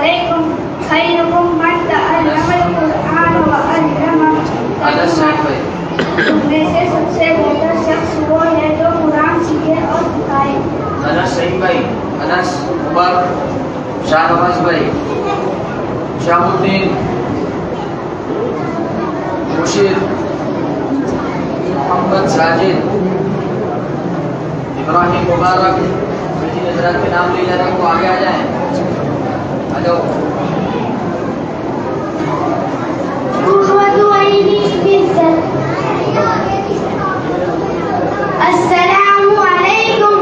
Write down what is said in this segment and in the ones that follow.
عليكم خيركم من تعلم القرآن وعلمه. تم میں سے سب سے بہتر شخص وہ ہے جو قرآن سیکھے اور سکھائے. انس سعید بھائی، انس عمر، شاہ نواز بھائی، شاہ الدین، مشیر، محمد ساجد، ابراہیم مبارک. جن حضرات کے نام لیے جا رہے ہیں وہ آگے آ جائیں. آ جاؤ. السلام علیکم.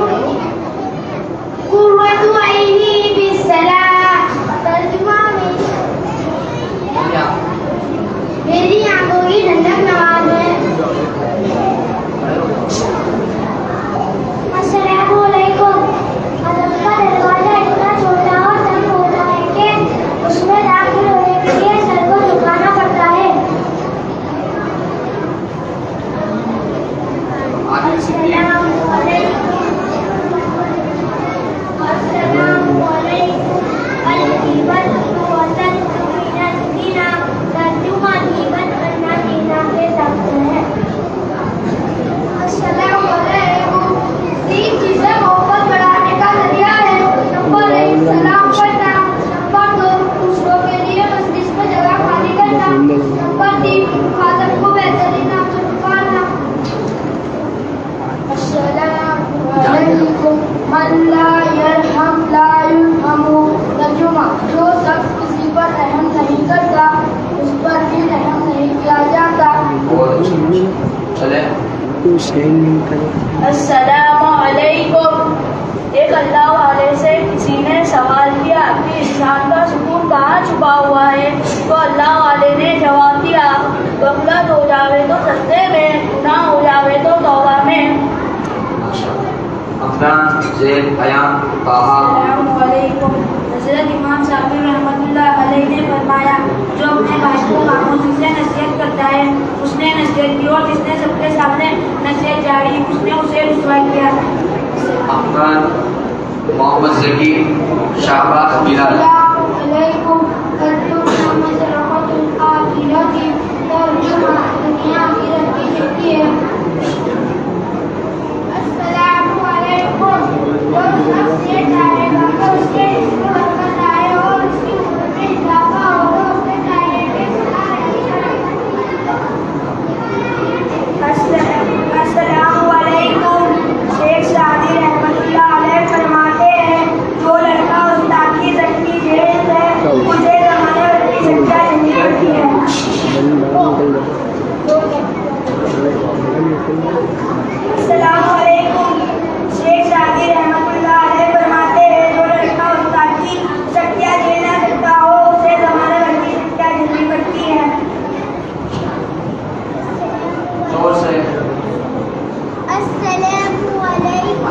قرۃ عینی بالصلاۃ. ترجمہ میں میری آنکھوں کی ٹھنڈک نماز ہے. السلام علیکم. ادب کا دروازہ اتنا چھوٹا اور تنگ ہوتا ہے کہ اس میں داخل ہونے کے لیے سر کو جھکانا پڑتا ہے. السلام علیکم. السلام علیکم. الغیبت وطن من الزنا. ترجمہ غیبت کرنا زنا کے داخل ہے. السلام علیکم. تین چیزیں محبت بڑھانے کا ذریعہ ہے. نمبر 1 سلام کرنا. نمبر 2 دوسروں کے لیے مجلس میں جگہ خالی کرنا. نمبر 3 خاطب کو بہترین نام سے پکارنا. السلام علیکم. من لا یرحم لا یرحم. ترجمہ جو شخص کسی پر رحم نہیں کرتا اس پر بھی رحم نہیں کیا جاتا. چلے. السلام علیکم. ایک اللہ والے سے کسی نے سوال کیا کہ انسان کا سکون کہاں چھپا ہوا ہے. تو اللہ والے نے جواب دیا غفلت ہو جاوے تو سجدے میں، گناہ ہو جاوے تو توبہ میں. افغان، زید، ایان، طاہا. السلام علیکم. حضرت امام صاحب رحمۃ اللہ علیہ نے فرمایا جو اپنے بھائی کو خاموشی سے نصیحت کرتا ہے اس نے نصیحت کی، اور جس نے سب کے سامنے نصیحت جاری اس نے اسے رسوا کیا. افغان، محمد ذکی، شہباز، بلال. السلام علیکم. ترجمہ مشرقۃ الآخرۃ. ترجمہ دنیا آخرت کی چھٹی ہے. السلام علیکم. جو شخص یہ چاہے گا کہ اس کے جسم میں برکت آئے اور اس کی عمر میں اضافہ ہو تو اس سے چاہیے کہ صلاح نہیں کرے. السلام علیکم. شیخ سعدی رحمۃ اللہ علیہ فرماتے ہیں جو لڑکا استاد کی زندگی جیل ہے اسے زمانے بھر کی سزا نہیں پڑتی ہے. السلام علیکم. شیخ سعدی رحمۃ اللہ علیہ فرماتے ہیں جو لڑکا استاد کی شکتیاں جھیل نہ سکتا ہو اسے زمانے بھر کی سزا جھیلنی پڑتی ہے. زور سے. السلام علیکم.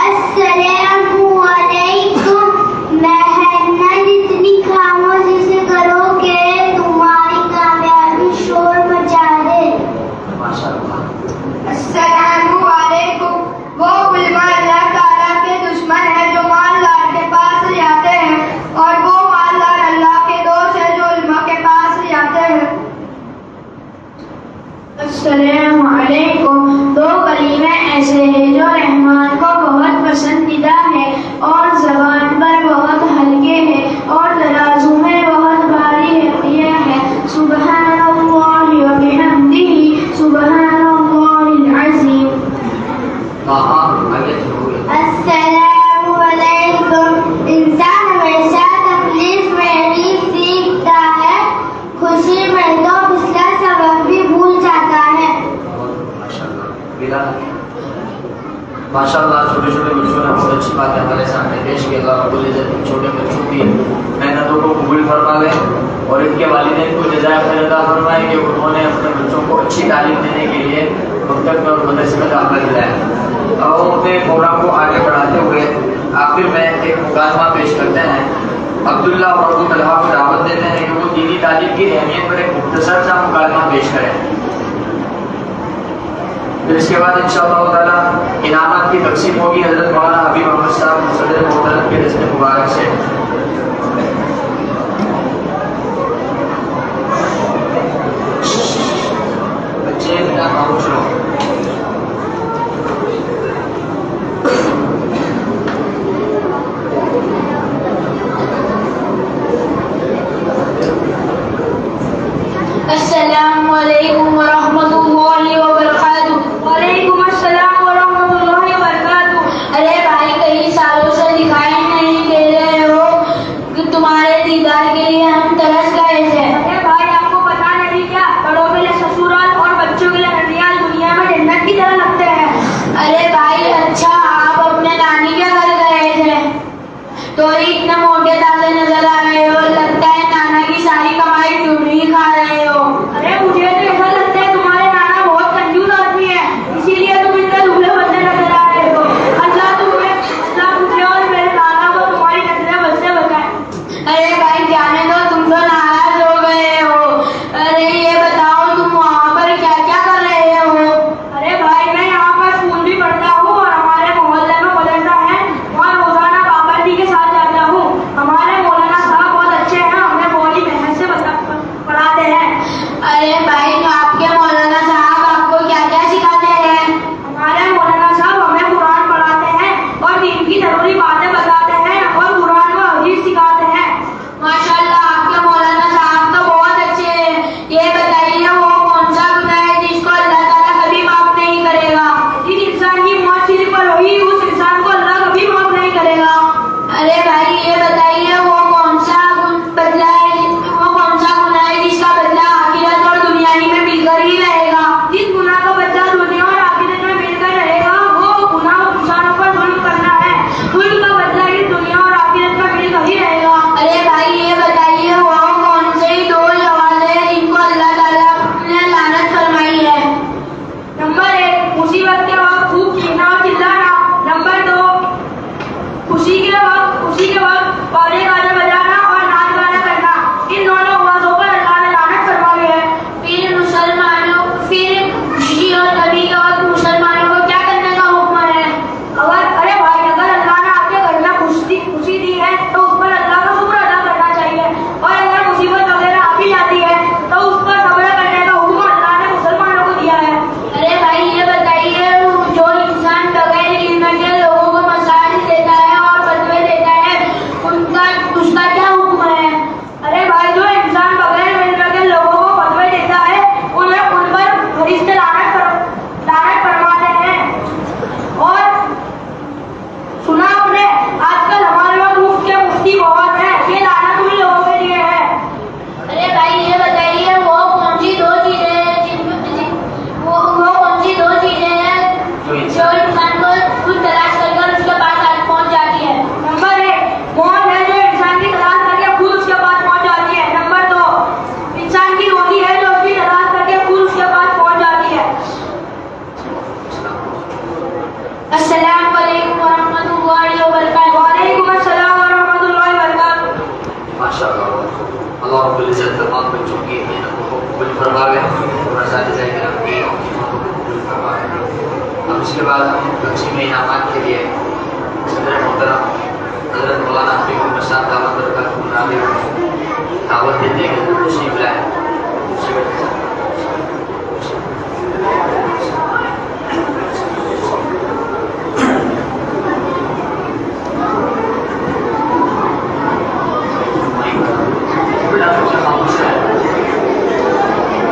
السلام علیکم. محنت اتنی خاموشی سے کرو کہ تمہاری کامیابی شور مچا دے. السلام علیکم. وہ علماء اللہ تعالیٰ کے دشمن ہیں جو مالدار کے پاس لے آتے ہیں اور وہ مالدار اللہ کے دوست ہیں جو علماء کے پاس لے آتے ہیں. السلام علیکم. دو کلمے ایسے ہیں جو رحمان کو بہت پسندیدہ ہے اور زبان پر بہت ہلکے ہیں اور ترازو میں بہت بھاری ہے. یہ ہے سبحان اللہ و بحمدہ سبحان اللہ العظیم. السلام علیکم. انسان ہمیشہ تکلیف میں ہی سیکھتا ہے، خوشی میں تو پچھلا سبق بھی بھول جاتا ہے. ماشاء اللہ. چھوٹے چھوٹے بچوں نے بہت اچھی باتیں ہمارے سامنے پیش کی. اللہ رب العزت چھوٹے بچوں کی محنتوں کو قبول فرما لے اور ان کے والدین کو جزائے خیر عطا فرمائے کہ انہوں نے اپنے بچوں کو اچھی تعلیم دینے کے لیے مکتب میں اور مدرسے میں داخلہ دلایا. اب ہم اپنے پروگرام کو آگے بڑھاتے ہوئے آخر میں ایک مکالمہ پیش کرتے ہیں. عبداللہ اور عبد الحق کو دعوت دیتے ہیں کہ وہ دینی تعلیم کی اہمیت پر ایک مختصر سا مکالمہ پیش کریں. پھر اس کے بعد انشاءاللہ تعالیٰ انعامات کی تقسیم ہوگی حضرت مولانا حبیب احمد صاحب صدر محترم کے دست مبارک سے. بچے بنا خاموش رہو. السلام علیکم ورحمۃ اللہ وبرکاتہ. وعلیکم السلام ورحمۃ اللہ وبرکاتہ. ارے بھائی کئی سالوں سے دکھائی نہیں دے رہے ہو کہ تمہارے دیدار کے لیے ہم ترس گئے تھے. ارے بھائی آپ کو پتا نہیں کیا بڑوں کے لیے سسرال اور بچوں کے لیے ننیال دنیا میں جنت کی طرح لگتے ہیں. ارے بھائی اچھا آپ اپنے نانی کے گھر گئے تھے تو اتنے موٹے تازے نظر آ رہے ہو, لگتا ہے نانا کی ساری کمائی تم ہی کھا رہے ہو. ارے مجھے تو ایسا لگتا ہے تمہارے نانا بہت کنجوس آدمی ہے, اسی لیے تم اتنے دبلے بندے نظر آ رہے ہو. اللہ تمہیں اور میرے نانا کو تمہاری نظریں بچے بچائے. ارے بھائی جانے دو, تم تو ناراض ہو گئے ہو. ارے یہ بتاؤ تم وہاں پر کیا کیا کر رہے ہو؟ ارے بھائی میں یہاں پر اسکول بھی پڑھتا ہوں اور ہمارے محلے میں مدرسہ ہے, وہاں روزانہ پابندی کے ساتھ جاتا ہوں. ہمارے مولانا صاحب بہت اچھے ہیں, ہمیں بہت ہی محنت سے پڑھاتے ہیں. ارے بھائی آپ کے مولانا صاحب آپ کو کیا کیا سکھاتے ہیں؟ ہمارے مولانا صاحب ہمیں قرآن پڑھاتے ہیں اور دین کی ضروری باتیں بتاتے ہیں اور قرآن و حدیث سکھاتے ہیں. ماشاء اللہ آپ کے مولانا صاحب تو بہت اچھے ہیں. یہ بتائیے وہ کون سا گناہ ہے جس کو اللہ تعالیٰ کبھی معاف نہیں کرے گا؟ جس انسان کی موت صرف پر ہوئی اس انسان کو اللہ کبھی معاف نہیں کرے گا. ارے بھائی یہ بتائیے وہ کون سا بدلہ ہے, وہ کون سا گناہ ہے جس کا بدلہ آخرت اور دنیا ہی میں مل کر ہی رہے گا؟ جس گناہ کا بدلہ دنیا اور آخرت میں مل کر رہے گا وہ گناہ انسانوں پر ظلم کرنا ہے. ظلم کا بدلہ اس دنیا اور آخرت میں مل کر ہی رہے گا. ارے بھائی یہ بتائیے وہ کون سے دو جواز ہیں جن کو اللہ تعالیٰ نے لعنت فرمائی ہے؟ نمبر 1 مصیبت کے وقت خوب چیخنا اور چلانا. نمبر 2 خوشی کے وقت باجے گانے بجانا اور ناچ گانا کرنا. ان دونوں باتوں پر اللہ نے لعنت فرمائی ہے. پھر خوشی اور کبھی کے وقت مسلمانوں کو کیا کرنے کا حکم ہے؟ ارے بھائی اگر اللہ نے آپ کے گھر میں خوشی دی ہے تو اس پر اللہ کا شکر ادا کرنا چاہیے, اور اگر مصیبت وغیرہ آ بھی جاتی ہے تو اس پر صبر کرنے کا حکم اللہ نے مسلمانوں کو دیا ہے. ارے بھائی یہ بتائیے جو انسان بغیر علم کے لوگوں کو مسائل دیتا ہے اور فتوے دیتا ہے اس کا کیا حکم ہے؟ ارے بھائی جو انسان بغیر علم کے لوگوں کو فتوے دیتا ہے ان پر فرشتے لعنت فرماتے ہیں. اور سنا آپ نے آج کل ہمارے وہاں مفت کے مفتی بہت ہیں, یہ لعنت ان لوگوں کے لیے ہے. ارے بھائی یہ بتائیے وہ کون سی دو چیزیں ہیں جو انسان کو خود تلاش کر کر اس کے پاس پہنچ جاتی ہے؟ نمبر 1 موت ہے جو انسان کی تلاش کر کے خود اس کے پاس پہنچ جاتی ہے. نمبر 2 انسان کی روزی ہے جو اس کی تلاش کر کے خود اس کے پاس پہنچ جاتی ہے. السلام علیکم ورحمۃ اللہ وبرکاتہ. وعلیکم السلام ورحمۃ اللہ وبرکاتہ. ماشاء اللہ اللہ رب العزت تمام بچوں کی محنتوں کو قبول فرماوے اور اساتذہ کرام کی محنتوں کو قبول فرماوے. اب اس کے بعد ہم تقسیم انعامات کے لیے صدر محترم حضرت مولانا حبیب احمد صاحب دعوت برکاتہ دعوت دیتے ہیں کہ تشریف لائیں.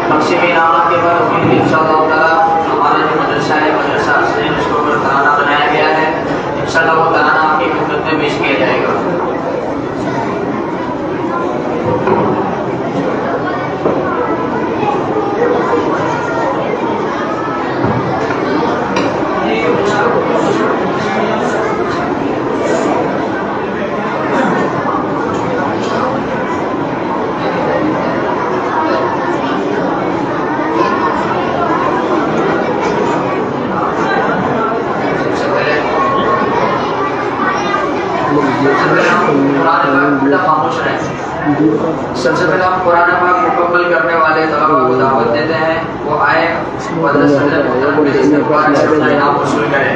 تقسیم انعامات کے بعد انشاءاللہ تعالیٰ ہمارا جو مدرسہ ہے مدرسہ حسین اس کے اوپر ترانہ بنایا گیا ہے. انشاءاللہ وہ ترانہ آپ کی خدمت میں پیش کیا جائے گا. سب سے پہلے ہم قرآن پاک مکمل کرنے والے طلباء کو دعوت دیتے ہیں وہ آئے مدرسہ انعام وصول کریں.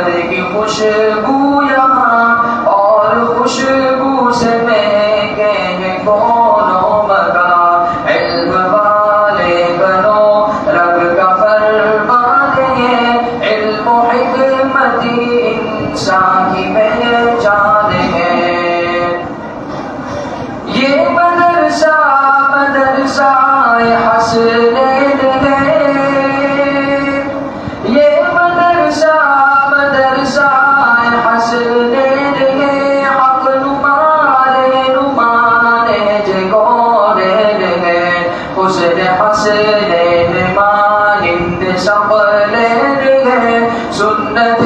محمد کی خوشبو یہاں اور خوشبو سے مہکیں گے کونوں مکان علم والے بنو رب کا فرمان ہے علم و حکمت انسان کی پہچان ہے یہ مدرسہ حسنین ہے یہ مدرسہ حسنین ہے حق نمانے جگونین ہے حسن حسنین مانند سقلین ہے سنت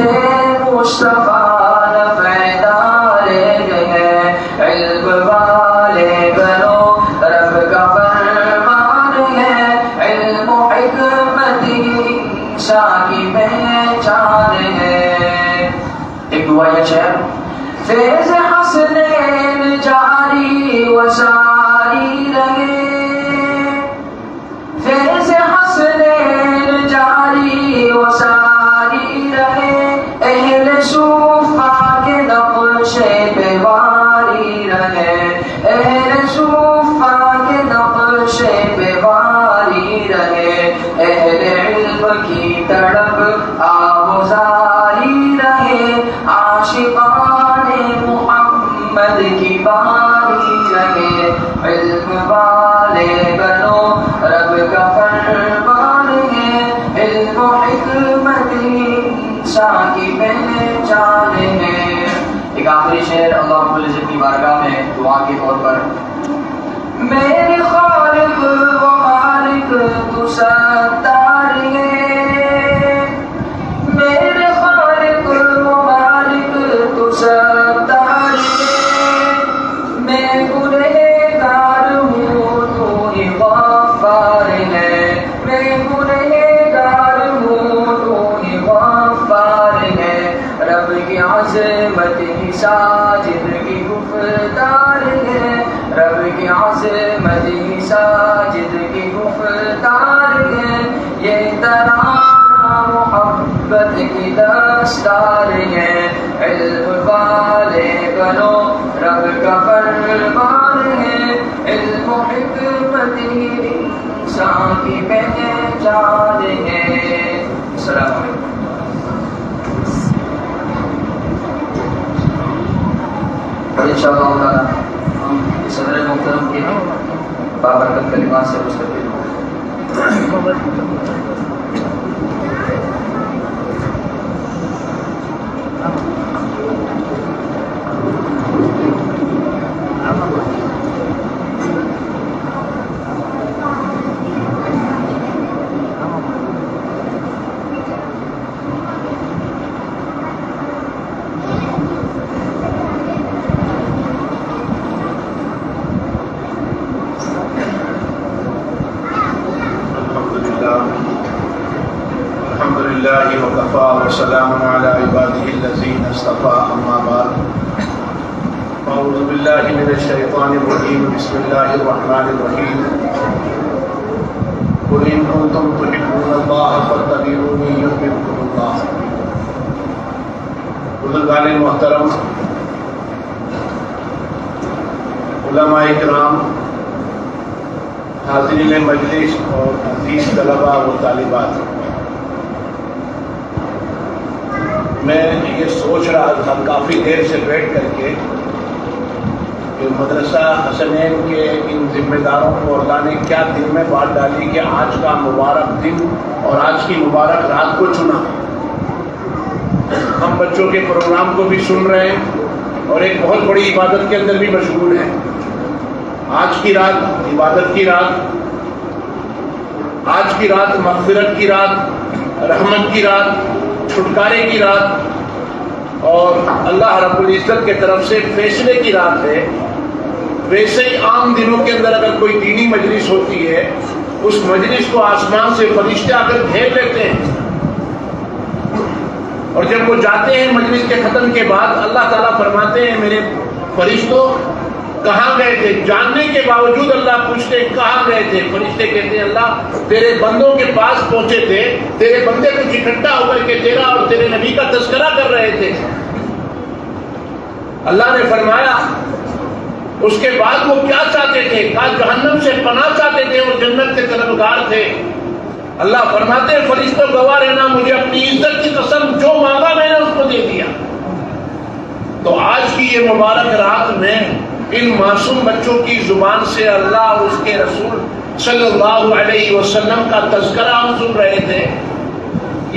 مصطفیٰ نفعدارین ہے علم والے بنو رب کا فرمان ہے علم و حکمت انسان کی پہچان ہے ایک دعا یہ شعر فیض حسنین جاری و ساری رہے فیض حسنین جاری و ساری رہے اہل صوفہ کے نقش پہ واری رہے اہل صوفہ کے نقش پہ واری رہے اہل علم کی تڑپ آبزاری رہے عاشقان محمد کی باری رہے علم والے بنو رب کا فرمان ہے علم و حکمت انسان کی پہچان ہے ایک آخری شعر اللہ رب العزت کی بارگاہ میں دعا کے طور پر میرے خالق و مالک تو ستار ہے میرے خالق و مالک تو ستار ہے میں گنہگار ہوں تو ہی غفار ہے میں گنہگار ہوں تو ہی غفار ہے رب کی عظمت ہی ساجد کی گفتار ہے رب کی عظمت ہی ساجد کی گفتار ہے یہ ترانہ محبت کی دستار ہے علم والے بنو رب کا فرمان ہے علم و حکمت انسان کی پہچان ہے السلام علیکم انشاءاللہ تعالیٰ ہم صدر محترم کے بابرکت کلمات سے مستفید ہوں وسلام على عباده الذين اصطفى أما بعد أعوذ بالله من الشيطان الرجيم بسم الله الرحمن الرحيم قل إن كنتم تحبون الله فاتبعوني يحببكم الله بزرگان محترم علماء کرام حاضرین مجلس اور عزیز طلباء و طالبات میں یہ سوچ رہا تھا کافی دیر سے بیٹھ کر کے کہ مدرسہ حسنین کے ان ذمہ داروں کو اللہ نے کیا دل میں بات ڈالی کہ آج کا مبارک دن اور آج کی مبارک رات کو چنا ہم بچوں کے پروگرام کو بھی سن رہے ہیں اور ایک بہت بڑی عبادت کے اندر بھی مشغول ہیں آج کی رات عبادت کی رات آج کی رات مغفرت کی رات رحمت کی رات چھٹکارے کی رات اور اللہ رب العزت کے طرف سے فیصلے کی رات ہے ویسے ہی عام دنوں کے اندر اگر کوئی دینی مجلس ہوتی ہے اس مجلس کو آسمان سے فرشتے آ کر گھیر لیتے ہیں اور جب وہ جاتے ہیں مجلس کے ختم کے بعد اللہ تعالیٰ فرماتے ہیں میرے فرشتوں کہاں گئے تھے جاننے کے باوجود اللہ پوچھتے کہاں گئے تھے فرشتے کہتے ہیں اللہ تیرے بندوں کے پاس پہنچے تھے تیرے بندے کچھ اکٹھا ہو کر کے تیرا اور تیرے نبی کا تذکرہ کر اللہ نے فرمایا اس کے بعد وہ کیا چاہتے تھے؟ کہا جہنم سے پناہ چاہتے تھے، وہ جنت کے طلبگار تھے۔ اللہ فرماتے ہیں فرشتوں گواہ رہنا، مجھے اپنی عزت کی قسم جو مانگا میں نے اس کو دے دیا۔ تو آج کی یہ مبارک رات میں ان معصوم بچوں کی زبان سے اللہ اور اس کے رسول صلی اللہ علیہ وسلم کا تذکرہ ہم سن رہے تھے۔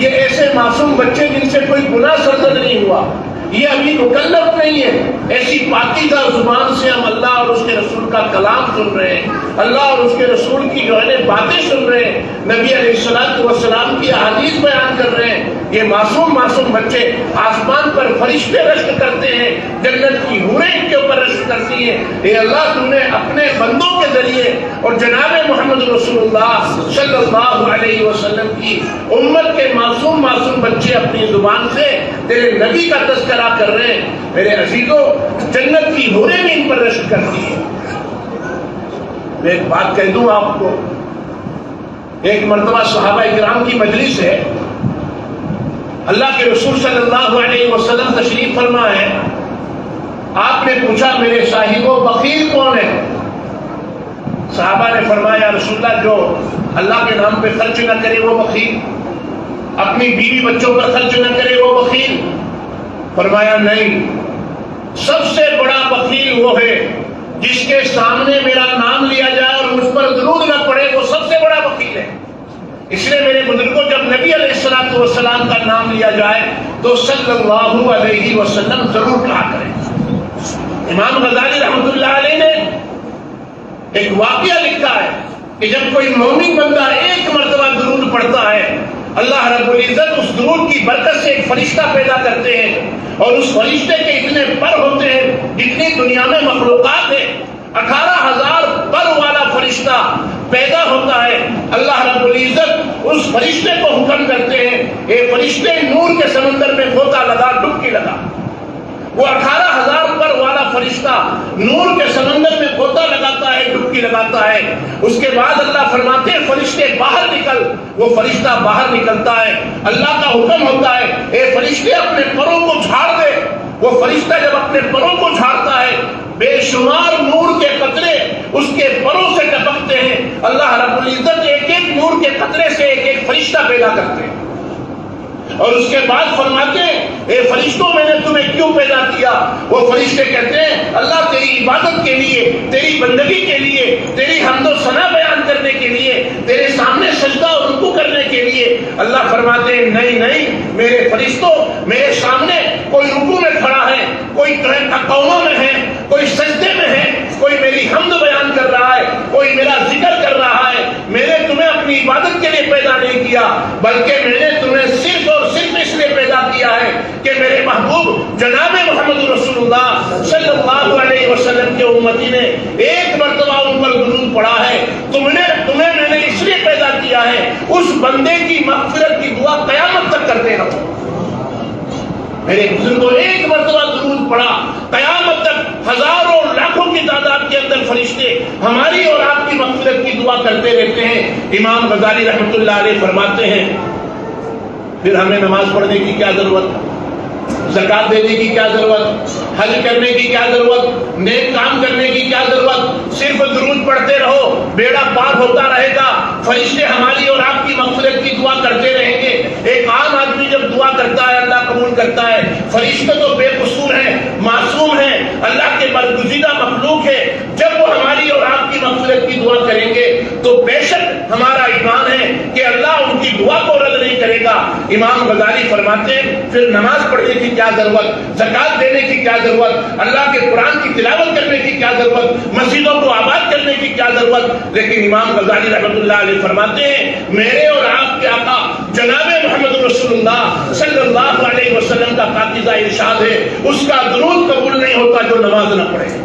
یہ ایسے معصوم بچے جن سے کوئی گناہ سرزد نہیں ہوا، یہ ابھی مکلف نہیں ہے، ایسی پاکیزہ زبان سے ہم اللہ اور اس کے رسول کا کلام سن رہے ہیں، اللہ اور اس کے رسول کی جو ہے باتیں سن رہے ہیں، نبی علیہ السلام کی احادیث بیان کر رہے ہیں۔ یہ معصوم بچے آسمان پر فرشتے رشک کرتے ہیں، جنت کی حوریں ان کے اوپر رشک کرتی ہیں۔ اے اللہ تو نے اپنے بندوں کے ذریعے اور جناب محمد رسول اللہ صلی اللہ علیہ وسلم کی امت کے معصوم بچے اپنی زبان سے تیرے نبی کا تذکرہ کر رہے ہیں۔ میرے عزیزوں، جنت کی حوریں بھی ان پر رشک کرتی ہیں۔ میں ایک بات کہہ دوں آپ کو، ایک مرتبہ صحابہ کرام کی مجلس ہے، اللہ کے رسول صلی اللہ علیہ وسلم تشریف فرما ہے۔ آپ نے پوچھا میرے صاحبوں بخیل کون ہے؟ صحابہ نے فرمایا رسول اللہ جو اللہ کے نام پہ خرچ نہ کرے وہ بخیل، اپنی بیوی بچوں پر خرچ نہ کرے وہ بخیل۔ فرمایا نہیں، سب سے بڑا بخیل وہ ہے جس کے سامنے میرا نام لیا جائے اور مجھ پر درود نہ پڑے، وہ سب سے بڑا بخیل ہے۔ اس لیے میرے بزرگوں جب نبی علیہ السلام کا نام لیا جائے تو صلی اللہ علیہ وسلم ضرور کہا کریں۔ امام غزالی رحمۃ اللہ علیہ نے ایک واقعہ لکھا ہے کہ جب کوئی مومن بندہ ایک مرتبہ درود پڑھتا ہے، اللہ رب العزت اس درود کی برکت سے ایک فرشتہ پیدا کرتے ہیں، اور اس فرشتے کے اتنے پر ہوتے ہیں جتنی دنیا میں مخلوقات ہیں، 18,000 پر والا فرشتہ پیدا ہوتا ہے۔ اللہ رب العزت اس فرشتے کو حکم کرتے ہیں، اے فرشتے نور کے سمندر میں غوطہ لگا، ڈبکی لگا۔ وہ 18,000 پر والا فرشتہ نور کے سمندر میں غوطہ لگاتا ہے، ڈبکی لگاتا ہے۔ اس کے بعد اللہ فرماتے ہیں فرشتے باہر نکل، وہ فرشتہ باہر نکلتا ہے، اللہ کا حکم ہوتا ہے اے فرشتے اپنے پروں کو جھاڑ دے۔ وہ فرشتہ جب اپنے پروں کو جھاڑتا ہے، بے شمار نور کے قطرے اس کے پروں سے ٹپکتے ہیں۔ اللہ رب العزت ایک ایک نور کے قطرے سے ایک ایک فرشتہ پیدا کرتے ہیں، اور اس کے بعد فرماتے ہیں اے فرشتوں میں نے تمہیں کیوں پیدا کیا؟ وہ فرشتے کہتے ہیں اللہ تیری عبادت کے لیے، تیری بندگی کے لیے، تیری حمد و ثنا بیان کرنے کے لیے، تیرے سامنے سجدہ اور رکوع کرنے کے لیے۔ اللہ فرماتے ہیں نہیں میرے فرشتوں، میرے سامنے کوئی رکوع میں کھڑا ہے، کوئی قوموں میں ہے، کوئی سجدے میں ہے، کوئی میری حمد بیان کر رہا ہے، کوئی میرا ذکر کر رہا ہے۔ میں نے تمہیں اپنی عبادت کے لیے پیدا نہیں کیا، بلکہ میں نے تمہیں صرف اور صرف اس لیے پیدا کیا ہے کہ میرے محبوب جناب محمد رسول اللہ صلی اللہ علیہ وسلم کے امتی نے ایک مرتبہ ان پر درود پڑھا ہے، تمہیں میں نے اس لیے پیدا کیا ہے اس بندے کی مغفرت کی دعا قیامت تک کرتے رہو۔ میرے بزرگوں ایک مرتبہ درود پڑھا، قیامت تک ہزاروں لاکھوں کی تعداد کے اندر فرشتے ہماری اور آپ کی مغفرت کی دعا کرتے رہتے ہیں۔ امام غزالی رحمۃ اللہ علیہ فرماتے ہیں پھر ہمیں نماز پڑھنے کی کیا ضرورت، زکات دینے کی کیا ضرورت، حج کرنے کی کیا ضرورت، نیک کام کرنے کی کیا ضرورت؟ صرف درود پڑھتے رہو، بیڑا پار ہوتا رہے گا، فرشتے ہماری اور آپ کی مغفرت کی دعا کرتے رہیں گے۔ ایک عام آدمی جب دعا کرتا ہے اللہ قبول کرتا ہے، فرشتے تو بے قصور ہیں، معصوم ہیں، اللہ کے برگزیدہ مخلوق ہے، جب وہ ہماری اور آپ کی مغفرت کی دعا کریں گے تو بے شک ہمارا ایمان ہے کہ اللہ ان کی دعا کو رد نہیں کرے گا۔ امام غزالی فرماتے ہیں پھر نماز پڑھنے کی کیا ضرورت، زکات دینے کی کیا ضرورت، اللہ کے قرآن کی تلاوت کرنے کی کیا ضرورت، مسجدوں کو آباد کرنے کی کیا ضرورت؟ لیکن امام غزالی رحمۃ اللہ علیہ فرماتے ہیں میرے اور آپ کے آقا جناب محمد رسول اللہ صلی اللہ علیہ وسلم کا پاکیزہ ارشاد ہے اس کا درود قبول نہیں ہوتا جو نماز نہ پڑھے،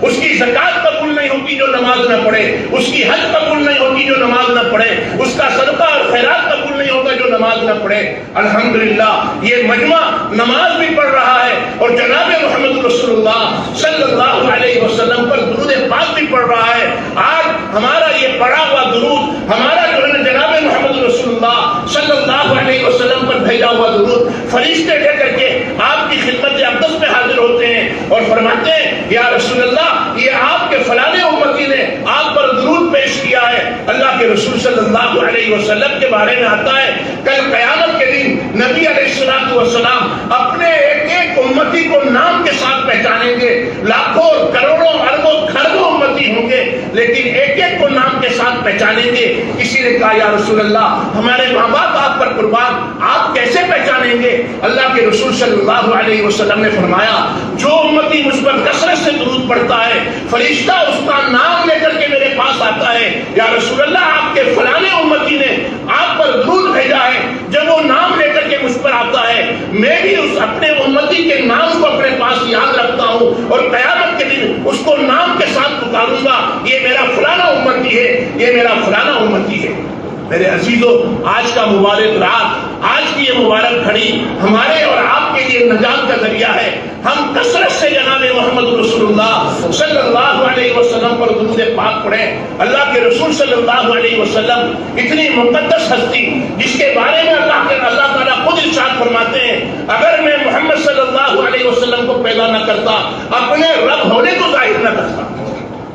اس کی زکات قبول نہیں ہوتی جو نماز نہ پڑھے، اس کی حج قبول نہیں ہوتی جو نماز نہ پڑھے، اس کا صدقہ اور خیرات قبول نہیں ہوتا جو نماز نہ پڑھے۔ الحمدللہ یہ مجمع نماز بھی پڑھ رہا ہے اور جناب محمد رسول اللہ صلی اللہ علیہ وسلم پر درود پاک بھی پڑھ رہا ہے۔ آج ہمارا یہ پڑھا ہوا درود، ہمارا جو ہے جناب محمد رسول اللہ صلی اللہ علیہ وسلم پر بھیجا ہوا درود فرشتے لے کر کے آپ کی خدمت اقدس میں حاضر حاضر ہوتے ہیں اور فرماتے ہیں یا رسول اللہ یہ آپ کے فلانے امتی نے آپ پر درود پیش کیا ہے. اللہ کے رسول صلی اللہ علیہ وسلم کے بارے میں آتا ہے کل قیامت کے دن نبی علیہ السلام اپنے ایک ایک امتی کو نام کے ساتھ پہچانیں گے. لاکھوں کروڑوں اربوں خربوں امتی ہوں گے لیکن ایک ایک کو نام کے ساتھ پہچانیں گے. کسی نے کہا یا رسول اللہ ہمارے ماں باپ آپ پر قربان آپ کیسے پہچانیں گے؟ اللہ کے رسول صلی اللہ علیہ وسلم نے فرمایا جو امتی مجھ پر کثرت سے درود پڑھتا ہے فرشتہ اس کا نام لے کر کے میرے پاس آتا ہے. یا رسول اللہ آپ کے فلانے امتی نے آپ پر درود بھیجا ہے. جب وہ نام لے کر کے مجھ پر آتا ہے میں بھی اس اپنے امتی کے نام کو اپنے پاس یاد رکھتا ہوں اور قیامت کے دن اس کو نام کے ساتھ پکاروں گا یہ میرا فلانا امتی ہے یہ میرا فلانا امتی ہے. میرے عزیزو آج کا مبارک رات آج کی یہ مبارک گھڑی ہمارے اور آپ کے لیے نجات کا ذریعہ ہے. ہم کثرت سے جناب محمد رسول اللہ صلی اللہ علیہ وسلم پر درود پاک پڑھیں. اللہ کے رسول صلی اللہ علیہ وسلم اتنی مقدس ہستی جس کے بارے میں اللہ تعالیٰ خود ارشاد فرماتے ہیں اگر میں محمد صلی اللہ علیہ وسلم کو پیدا نہ کرتا اپنے رب ہونے کو ظاہر نہ کرتا.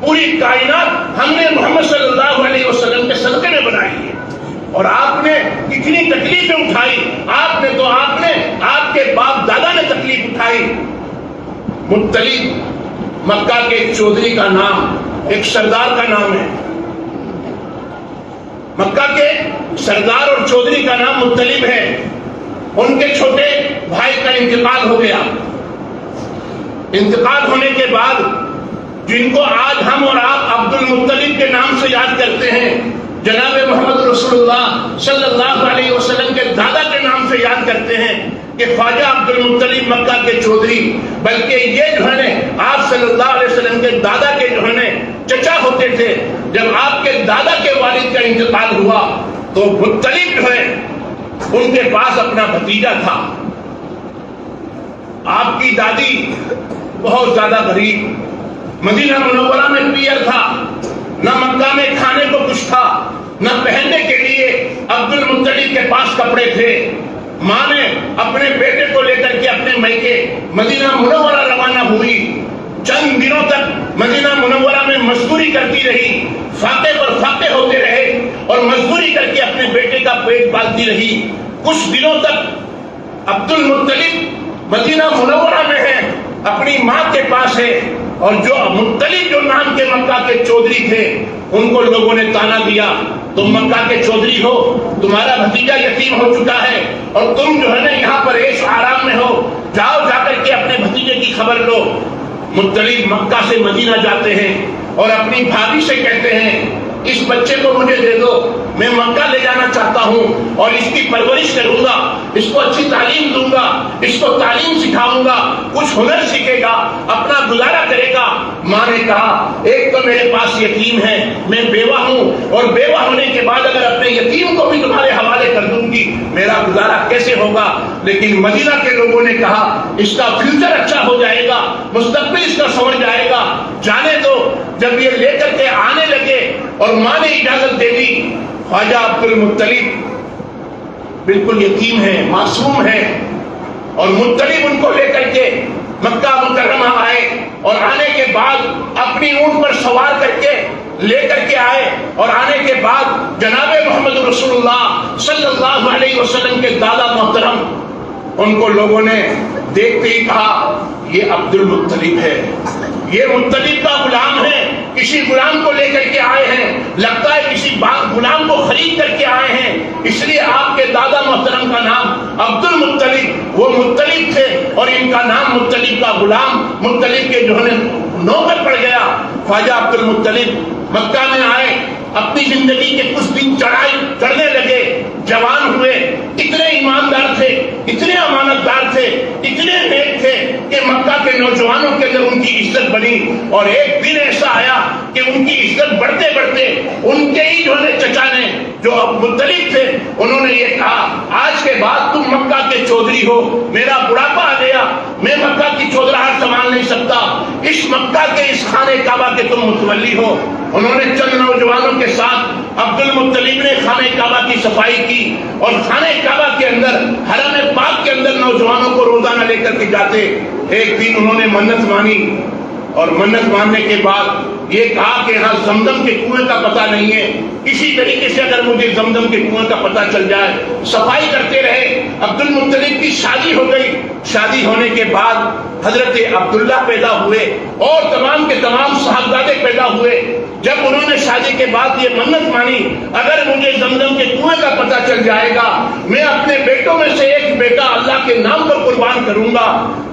پوری کائنات ہم نے محمد صلی اللہ علیہ وسلم کے صدقے میں بنائی ہے اور آپ نے کتنی تکلیفیں اٹھائی. آپ نے آپ کے باپ دادا نے تکلیف اٹھائی. مطلب مکہ کے ایک چودھری کا نام ایک سردار کا نام ہے. مکہ کے سردار اور چودھری کا نام مطلب ہے. ان کے چھوٹے بھائی کا انتقال ہو گیا. انتقال ہونے کے بعد جن کو آج ہم اور آپ عبد المطلب کے نام سے یاد کرتے ہیں جناب محمد رسول اللہ صلی اللہ علیہ وسلم کے دادا کے نام سے یاد کرتے ہیں کہ خواجہ عبد المطلب مکہ کے چودھری بلکہ یہ جو ہے آپ صلی اللہ علیہ وسلم کے دادا کے جو ہے چچا ہوتے تھے. جب آپ کے دادا کے والد کا انتقال ہوا تو مطلب جو ہے ان کے پاس اپنا بھتیجا تھا. آپ کی دادی بہت زیادہ غریب مدینہ منورہ میں پیر تھا. نہ مکہ میں کھانے کو کچھ تھا نہ پہننے کے لیے عبد المطلب کے پاس کپڑے تھے. ماں نے اپنے بیٹے کو لے کر کے اپنے میکے مدینہ منورہ روانہ ہوئی. چند دنوں تک مدینہ منورہ میں مزدوری کرتی رہی. فاقے پر فاقے ہوتے رہے اور مزدوری کر کے اپنے بیٹے کا پیٹ پالتی رہی. کچھ دنوں تک عبد المطلب مدینہ منورہ میں ہے اپنی ماں کے پاس ہے اور جو مطلب جو نام کے مکہ کے چودھری تھے ان کو لوگوں نے تانا دیا تم مکہ کے چودھری ہو تمہارا بھتیجا یتیم ہو چکا ہے اور تم جو ہے نا یہاں پر عیش آرام میں ہو جاؤ جا کر کے اپنے بھتیجے کی خبر لو. مطلب مکہ سے مدینہ جاتے ہیں اور اپنی بھابھی سے کہتے ہیں اس بچے کو مجھے دے دو میں مکہ لے جانا چاہتا ہوں اور اس کی پرورش کروں گا اس کو اچھی تعلیم دوں گا اس کو تعلیم سکھاؤں گا کچھ ہنر سیکھے گا اپنا گزارا کرے گا. ماں نے کہا ایک تو میرے پاس یتیم ہے میں بیوہ ہوں اور بیوہ ہونے کے بعد اگر اپنے یتیم کو بھی تمہارے حوالے کر دوں گی میرا گزارا کیسے ہوگا. لیکن مدینہ کے لوگوں نے کہا اس کا فیوچر اچھا ہو جائے گا مستقبل اس کا سنور جائے گا جانے دو. جب یہ لے کر کے آنے لگے اور ماں نے اجازت دے دی خواجہ عبد المطلب بالکل یتیم ہے معصوم ہے اور مطلب ان کو لے کر کے مکہ مکرمہ آئے اور آنے کے بعد اپنی اونٹ پر سوار کر کے لے کر کے آئے اور آنے کے بعد جناب محمد رسول اللہ صلی اللہ علیہ وسلم کے دادا محترم ان کو لوگوں نے دیکھتے ہی کہا یہ عبد المطلب ہے یہ مطلب کا غلام ہے کسی غلام کو لے کر کے آئے ہیں لگتا ہے کسی غلام کو خرید کر کے آئے ہیں اس لیے آپ کے دادا محترم کا نام عبد المطلب وہ مطلب تھے اور ان کا نام مطلب کا غلام مطلب کے جو ہے نوبت پڑ گیا. خواجہ عبد المطلب مکہ میں آئے اپنی زندگی کے کچھ دن چڑھنے لگے جوان ہوئے اتنے ایماندار تھے اتنے امانت دار تھے اتنے نیک تھے کہ مکہ کے نوجوانوں کے اندر ان کی عزت بنی. اور ایک دن ایسا آیا کہ ان کی عزت بڑھتے بڑھتے ان کے ہی جو ہے چچا نے جو مطلب تھے انہوں نے یہ کہا آج کے بعد تم مکہ کے چودھری ہو میرا بڑھاپا آ گیا میں مکہ کی چودراہٹ سنبھال نہیں سکتا اس مکہ کے اس خانے کعبہ کے تم متولی ہو. انہوں نے چند نوجوانوں کے ساتھ عبد المطلب نے خانہ کعبہ کی صفائی کی اور خانہ کعبہ کے اندر حرم پاک کے اندر نوجوانوں کو روزانہ لے کر کے جاتے ایک دن انہوں نے منت مانی اور منت ماننے کے بعد یہ کہا کہ یہاں زمزم کے کنویں کا پتہ نہیں ہے، کسی طریقے سے اگر مجھے زمزم کے کنویں کا پتہ چل جائے۔ صفائی کرتے رہے۔ عبد المطلب کی شادی ہو گئی۔ شادی ہونے کے بعد حضرت عبداللہ پیدا ہوئے اور تمام کے تمام صاحبزادے پیدا ہوئے۔ جب انہوں نے شادی کے بعد یہ منت مانی، اگر مجھے زمزم کے کنویں کا پتہ چل جائے گا میں اپنے بیٹوں میں سے ایک بیٹا اللہ کے نام پر قربان کروں گا۔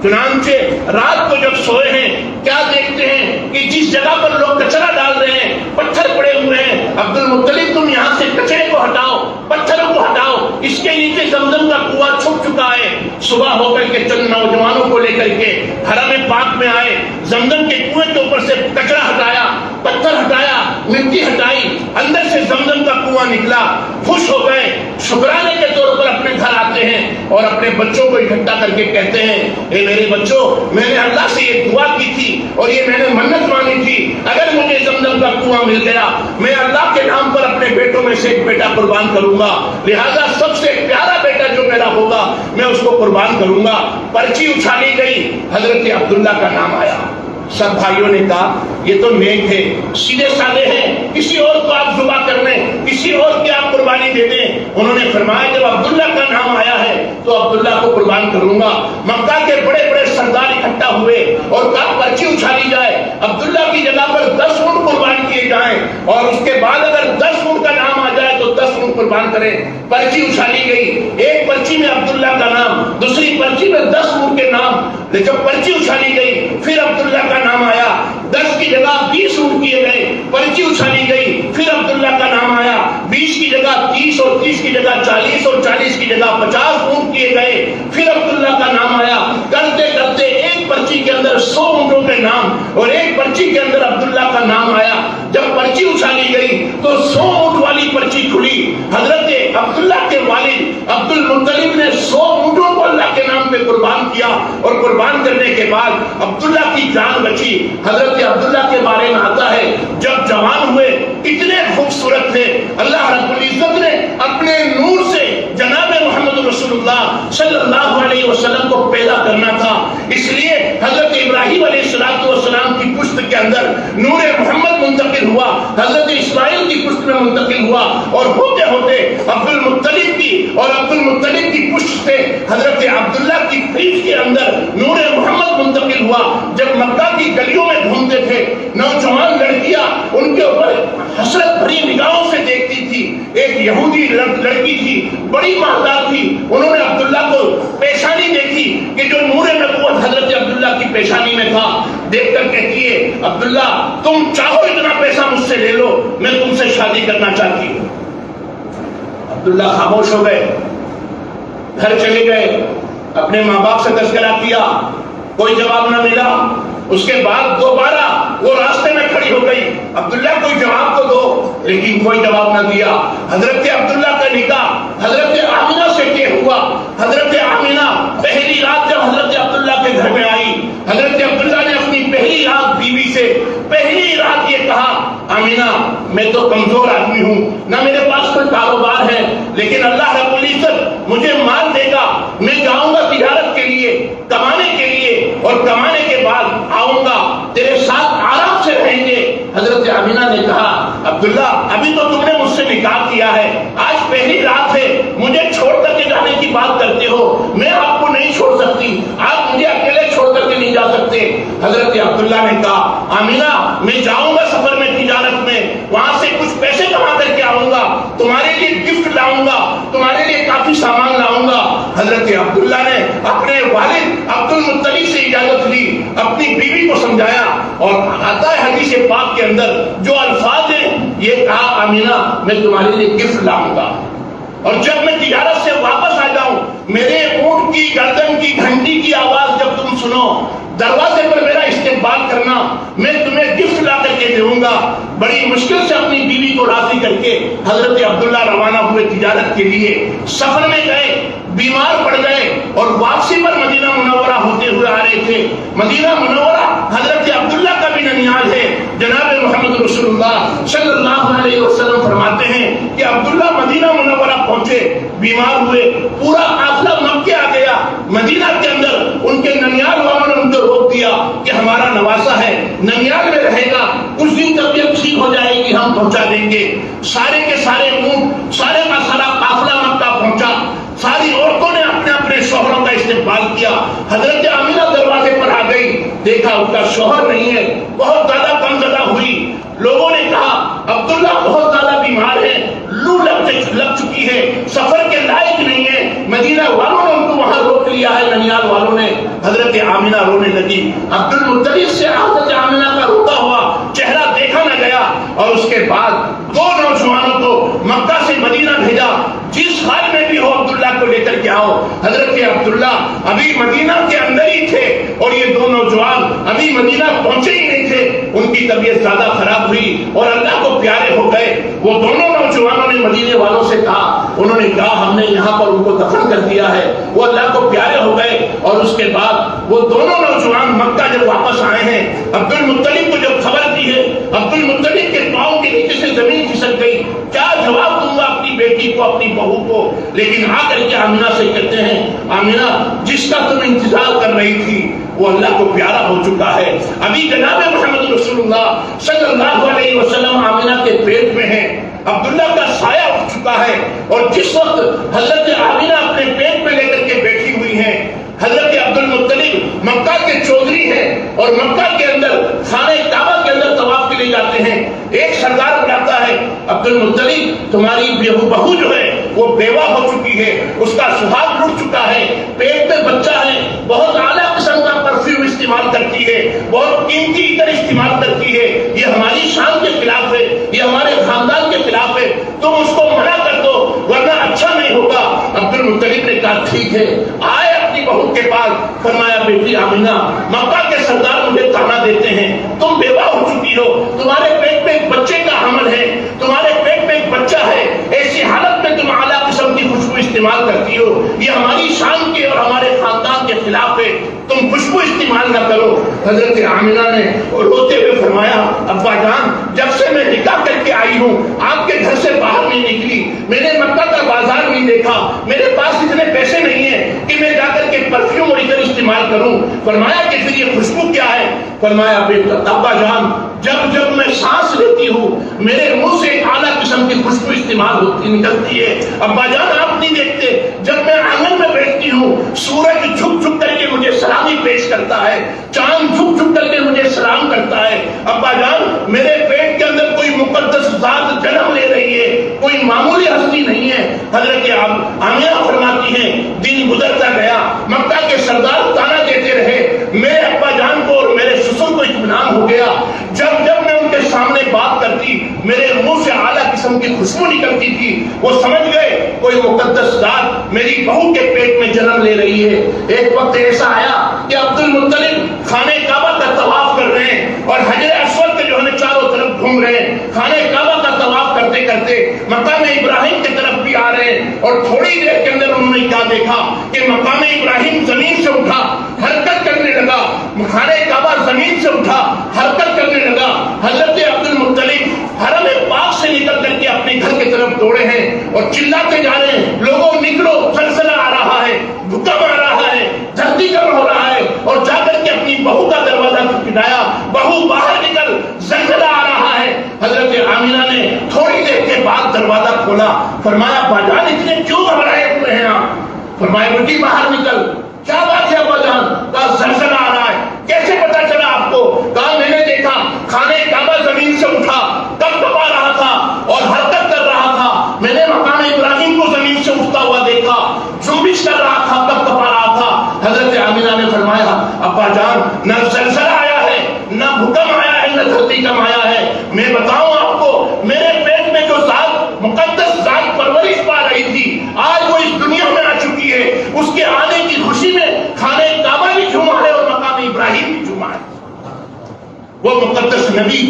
چنانچہ رات کو جب سوئے ہیں کیا دیکھتے ہیں کہ جس جگہ پر لوگ کچرا ڈال رہے ہیں پتھر پڑے ہوئے ہیں۔ عبد المطلب تم یہاں سے کچرے کو ہٹاؤ، پتھروں کو ہٹاؤ، اس کے نیچے زمزم کا کنواں چھپ چکا ہے۔ صبح ہو کر کے چند نوجوانوں کو لے کر کے حرم پاک میں آئے، زمزم کے کنویں کے اوپر سے کچرا ہٹایا، پتھر ہٹایا، مٹی ہٹائی، اندر سے زمزم کا کنواں نکلا۔ خوش ہو گئے، شکرانے کے طور پر اپنے گھر آتے ہیں اور اپنے بچوں کو اکٹھا کر کے کہتے ہیں اے میرے بچوں، میں نے اللہ سے یہ دعا کی تھی اور یہ میں نے منت مانی تھی، اگر مجھے زمزم کا کنواں مل گیا میں اللہ کے نام پر اپنے بیٹوں میں سے ایک بیٹا قربان کروں گا، لہذا سب سے پیارا بیٹا جو میرا ہوگا میں اس کو قربان کروں گا۔ پرچی اچھالی گئی، حضرت عبداللہ کا نام آیا۔ سب بھائیوں نے کہا یہ تو نیک ہے، سیدھے سادے ہیں، کسی اور کو آپ ذبح کر لیں، کسی اور کی آپ قربانی دے دیں۔ انہوں نے فرمایا جب عبداللہ کا نام آیا ہے تو عبداللہ کو قربان کروں گا۔ مکہ کے بڑے بڑے سردار اکٹھا ہوئے اور کہا پرچی اچھالی جائے، عبداللہ کی جگہ پر 10 اونٹ قربان کیے جائیں اور اس کے بعد اگر 10 اونٹ کا نام آ جائے تو 10 اونٹ قربان کریں۔ پرچی اچھالی گئی، ایک پرچی میں عبداللہ کا نام، دوسری پرچی میں 10 اونٹ کے نام۔ جب پرچی اچھالی گئی پھر عبداللہ کا نام آیا، 10 کی جگہ 20 اونٹ کیے گئے۔ پرچی اچھالی گئی پھر عبداللہ کا نام آیا، 20 کی جگہ 30 اور 30 کی جگہ 40 اور 40 کی جگہ 50 اونٹ کیے گئے۔ پھر عبداللہ کا نام آیا، کرتے کرتے ایک پرچی کے اندر 100 اونٹوں کے نام اور ایک پرچی کے اندر عبداللہ کا نام آیا۔ جب پرچی اچھالی گئی تو 100 اونٹ والی پرچی کھلی۔ حضرت عبداللہ کے والد عبد المطلب نے 100 اونٹوں کو اللہ کے نام پہ قربان کیا اور قربان کرنے کے بعد عبداللہ کی جان بچی۔ حضرت عبداللہ کے بارے میں آتا ہے جب جوان ہوئے اتنے خوبصورت تھے، اللہ رب العزت نے اپنے نور سے جناب محمد رسول اللہ صلی اللہ علیہ وسلم کو پیدا کرنا تھا، اس لیے حضرت ابراہیم علیہ السلام کی پشت کے اندر نور محمد منتقل ہوا، حضرت اسماعیل کی پشت میں منتقل ہوا اور ہوتے ہوتے عبد المطلب کی اور عبد المطلب کی پشت سے حضرت عبداللہ کی پیٹھ کے اندر نور محمد منتقل ہوا۔ جب مکہ کی گلیوں میں گھومتے تھے نوجوان لڑکیاں ان کے اوپر حسرت بھری نگاہوں سے دیکھتی تھی۔ ایک یہودی لڑکی تھی، بڑی مالدار تھی، انہوں نے عبداللہ کو پیشانی دیکھی کہ جو نور نبوت حضرت عبداللہ کی پیشانی میں تھا، دیکھ کر کہتی ہے عبداللہ تم چاہو اتنا پیسہ مجھ سے لے لو، میں تم سے شادی کرنا چاہتی ہوں۔ عبداللہ خاموش ہو گئے، گھر چلے گئے، اپنے ماں باپ سے تذکرہ کیا، کوئی جواب نہ ملا۔ اس کے بعد دوبارہ وہ راستے میں کھڑی ہو گئی، عبداللہ کوئی جواب تو دو، لیکن کوئی جواب نہ دیا۔ حضرت عبداللہ کا نکاح حضرت آمینہ سے طے ہوا۔ حضرت آمینہ پہلی رات جب حضرت عبداللہ کے گھر میں آئی، حضرت عبداللہ نے اپنی پہلی رات بیوی سے پہلی رات یہ کہا آمینہ میں تو کمزور آدمی ہوں، نہ میرے پاس کوئی کاروبار ہے، لیکن اللہ رب العزت مجھے مال دے گا، میں جاؤں گا تجارت کے لیے، کمانے کے لیے، اور کمانے کے بعد آؤں گا، تیرے ساتھ آرام سے رہیں گے۔ حضرت آمینہ نے کہا عبداللہ ابھی تو تم نے مجھ سے نکاح کیا ہے، آج پہلی رات ہے، مجھے چھوڑ کر کے جانے کی بات کرتے ہو، میں آپ کو نہیں چھوڑ سکتی، آپ مجھے اکیلے چھوڑ کر کے نہیں جا سکتے۔ حضرت عبداللہ نے کہا آمینہ میں جاؤں گا سفر میں، تجارت میں، وہاں سے کچھ پیسے کما کر کے آؤں گا، تمہارے لیے گفٹ لاؤں گا، تمہارے لیے کافی سامان لاؤں گا۔ حضرت عبداللہ نے اپنے والد عبد المطلب سے اجازت لی، اپنی بیوی کو سمجھایا اور آتا ہے حدیث پاک کے اندر جو الفاظ ہیں، یہ کہا آمینہ میں تمہارے لیے گفٹ لاؤں گا، اور جب میں تجارت سے واپس آ جاؤں میرے اونٹ کی گردن کی گھنٹی کی آواز جب تم سنو دروازے پر میرا استقبال کرنا، میں تمہیں گفٹ لا کر کے دوں گا۔ بڑی مشکل سے اپنی بیوی کو راضی کر کے حضرت عبداللہ روانہ ہوئے تجارت کے لیے۔ سفر میں گئے، بیمار پڑ گئے اور واپسی پر مدینہ منورہ ہوتے ہوئے آ رہے تھے۔ مدینہ منورہ حضرت عبداللہ کا بھی ننیال ہے۔ جناب محمد رسول اللہ صلی اللہ علیہ وسلم فرماتے ہیں کہ عبداللہ مدینہ منورہ پہنچے، بیمار ہوئے، پورا قافلہ مکے آ گیا، مدینہ کے اندر ان کے ننیال کہ ہمارا نواسا ہے ننیال میں رہے گا، اس دن طبیعت ٹھیک ہو جائے گی، ہم پہنچا دیں گے۔ سارے کے سارے اونٹ، سارے کا سارا قافلہ مکہ پہنچا۔ ساری عورتوں نے اپنے اپنے شوہروں کا استقبال کیا۔ حضرت آمینہ دروازے پر آ گئی، دیکھا اس کا شوہر نہیں ہے، بہت زیادہ غمزدہ ہوئی۔ لوگوں نے کہا عبداللہ بہت زیادہ بیمار ہے، لو لگ چکی ہے، سفر کے لائق نہیں ہے۔ مدینہ والوں نے ان کو وہاں روک لیا ہے، ننیال والوں نے۔ حضرت آمینہ رونے لگی۔ عبد المطلب سے حضرت آمینہ کا روتا ہوا چہرہ دیکھا نہ گیا، اور اس کے بعد دو نوجوانوں کو مکہ سے مدینہ بھیجا، جس حال میں بھی ہو عبداللہ کو لے کر کے آؤ۔ حضرت عبداللہ ابھی مدینہ کے اندر ہی تھے، اور یہ دو نوجوان ابھی مدینہ پہنچے ہی نہیں تھے، ان کی طبیعت زیادہ خراب ہوئی اور اللہ کو پیارے ہو گئے۔ وہ دونوں نوجوانوں نے مدینے والوں سے کہا، انہوں نے کہا ہم نے یہاں پر ان کو دفن کر دیا ہے، وہ اللہ کو پیارے ہو گئے۔ اور اس کے بعد وہ دونوں نوجوان مکہ جب واپس آئے ہیں، عبد المطلب کو جب خبر دی ہے، عبد المطلب کے پاؤں کے نیچے سے زمین کھسک گئی، کیا جواب دوں گا اپنی بیٹی کو، اپنی بہو کو؟ لیکن آ کر کے آمینہ سے کہتے ہیں، آمینہ جس کا تم انتظار کر رہی تھی وہ اللہ کو پیارا ہو چکا ہے۔ ابھی جناب محمد رسول اللہ صلی اللہ علیہ وسلم آمینہ کے پیٹ میں ہیں، عبداللہ کا سایہ اٹھ چکا ہے، اور جس وقت حضرت آمینہ اپنے پیٹ میں لے کر کے بیٹھی ہوئی ہیں، حضرت عبد المطلب مکہ کے چودھری ہیں، اور مکہ کے اندر خانہ کعبہ کے اندر طواف کے لیے جاتے ہیں۔ ایک سردار بلاتا ہے، عبد المطلب تمہاری بہو جو ہے وہ بیوہ ہو چکی ہے، اس کا سہاگ ٹوٹ چکا ہے، پیٹ میں بچہ ہے، بہت اعلیٰ قسم کا پرفیوم استعمال کرتی ہے، بہت قیمتی عطر استعمال کرتی ہے، یہ ہماری شان کے خلاف ہے، یہ ہمارے خاندان کے خلاف ہے، تم اس کو منع کر دو ورنہ اچھا نہیں ہوگا۔ عبد المطلب نے کہا ٹھیک ہے، آئے اپنی بہو کے پاس، فرمایا بیٹی آمینہ مکہ کے سردار مجھے تانا دیتے ہیں، تم بیوہ ہو چکی ہو، تمہارے پیٹ میں ایک بچے کا حمل ہے، تمہارے پیٹ میں ایک بچہ ہے، ایسی حالت میں تم اعلیٰ قسم کی خوشبو استعمال کرتی ہو، یہ ہماری شان کے اور ہمارے خاندان کے خلاف ہے، تم خوشبو استعمال نہ کرو۔ حضرت آمینہ نے روتے ہوئے فرمایا ابا جان جب سے میں نکاح کر کے آئی ہوں آپ کے گھر سے باہر نہیں نکلی، میں نے مکہ کا بازار نہیں دیکھا، میرے پاس اتنے پیسے نہیں ہیں کہ میں جا کر کے پرفیوم اور عطر استعمال کروں۔ فرمایا کہ پھر یہ خوشبو کیا ہے؟ فرمایا بیٹا ابا جان جب میں سانس لیتی ہوں میرے منہ سے ایک اعلیٰ قسم کی خوشبو استعمال ہوتی نکلتی ہے۔ ابا جان آپ نہیں دیکھتے جب میں آنگن میں بیٹھتی ہوں سورج جھک جھک کر کے مجھے سلامی پیش کرتا ہے، چاند جھک جھک کر کے مجھے سلام کرتا ہے۔ ابا جان میرے پیٹ کے اندر کوئی مقدس ذات جنم لے رہی ہے، کوئی معمولی ہستی نہیں ہے۔ حضرت آمینہ فرماتی ہیں دن گزرتا گیا، مکہ کے سردار تانا دیتے رہے، میرے ابا جان کو اور میرے سسر کو اطمینان ہو گیا۔ جب میں ان کے سامنے بات کرتی میرے منہ سے اعلیٰ قسم کی خوشبو نکلتی تھی، وہ سمجھ گئے کوئی مقدس ذات میری بہو کے پیٹ میں جنم لے رہی ہے۔ ایک وقت ایسا آیا کہ عبد المطلب خانہ کعبہ کا طواف کر رہے ہیں اور حجر اسود کے جو ہے چاروں طرف گھوم رہے ہیں، خانہ کعبہ کا طواف کرتے کرتے مقام ابراہیم کی طرف بھی آ رہے ہیں، اور تھوڑی دیر کے اندر انہوں نے کیا دیکھا کہ مقام ابراہیم زمین سے اٹھا حرکت کرنے لگا، خانہ کعبہ زمین سے اٹھا حرکت کرنے لگا۔ حضرت عبد المطلب حرم پاک سے نکل کر کے اپنے گھر کی طرف دوڑے ہیں اور چلاتے جا رہے ہیں لوگوں نکلو، زلزلہ آ رہا ہے، بھوکم آ رہا ہے، دھرتی گرم ہو رہا ہے، اور جا کر کے اپنی بہو کا دروازہ کھٹکھٹایا، بہو باہر نکل، زلزلہ آ رہا ہے۔ حضرت آمینہ نے تھوڑی دیر کے بعد دروازہ کھولا، فرمایا باجان اتنے کیوں گھبرائے ہوئے ہیں آپ؟ فرمایا بیٹی باہر نکل، کیا بات ہے باجان؟ کہا زلزلہ آ رہا ہے۔ کیسے پتا چلا آپ کو؟ کہا میں نے دیکھا خانہ کعبہ زمین سے اٹھا، کب کپا رہا تھا اور حرکت کر رہا تھا، میں نے مقام ابراہیم کو زمین سے اٹھتا ہوا دیکھا، جنبش کر رہا تھا، کب کپا رہا تھا۔ حضرت آمینہ نے فرمایا ابا جان نہ زلزلہ آیا ہے، نہ بھوکم آیا ہے، نہ دھرتی کم آیا ہے، میں بتاؤں آپ کو میرے پیٹ میں جو ذات مقدس ذات پرورش پا رہی تھی آج وہ اس دنیا میں آ چکی ہے، اس کے آنے کی خوشی میں خانہ کعبہ بھی جھوما ہے اور مقام ابراہیم بھی جھوما ہے۔ وہ مقدس نبی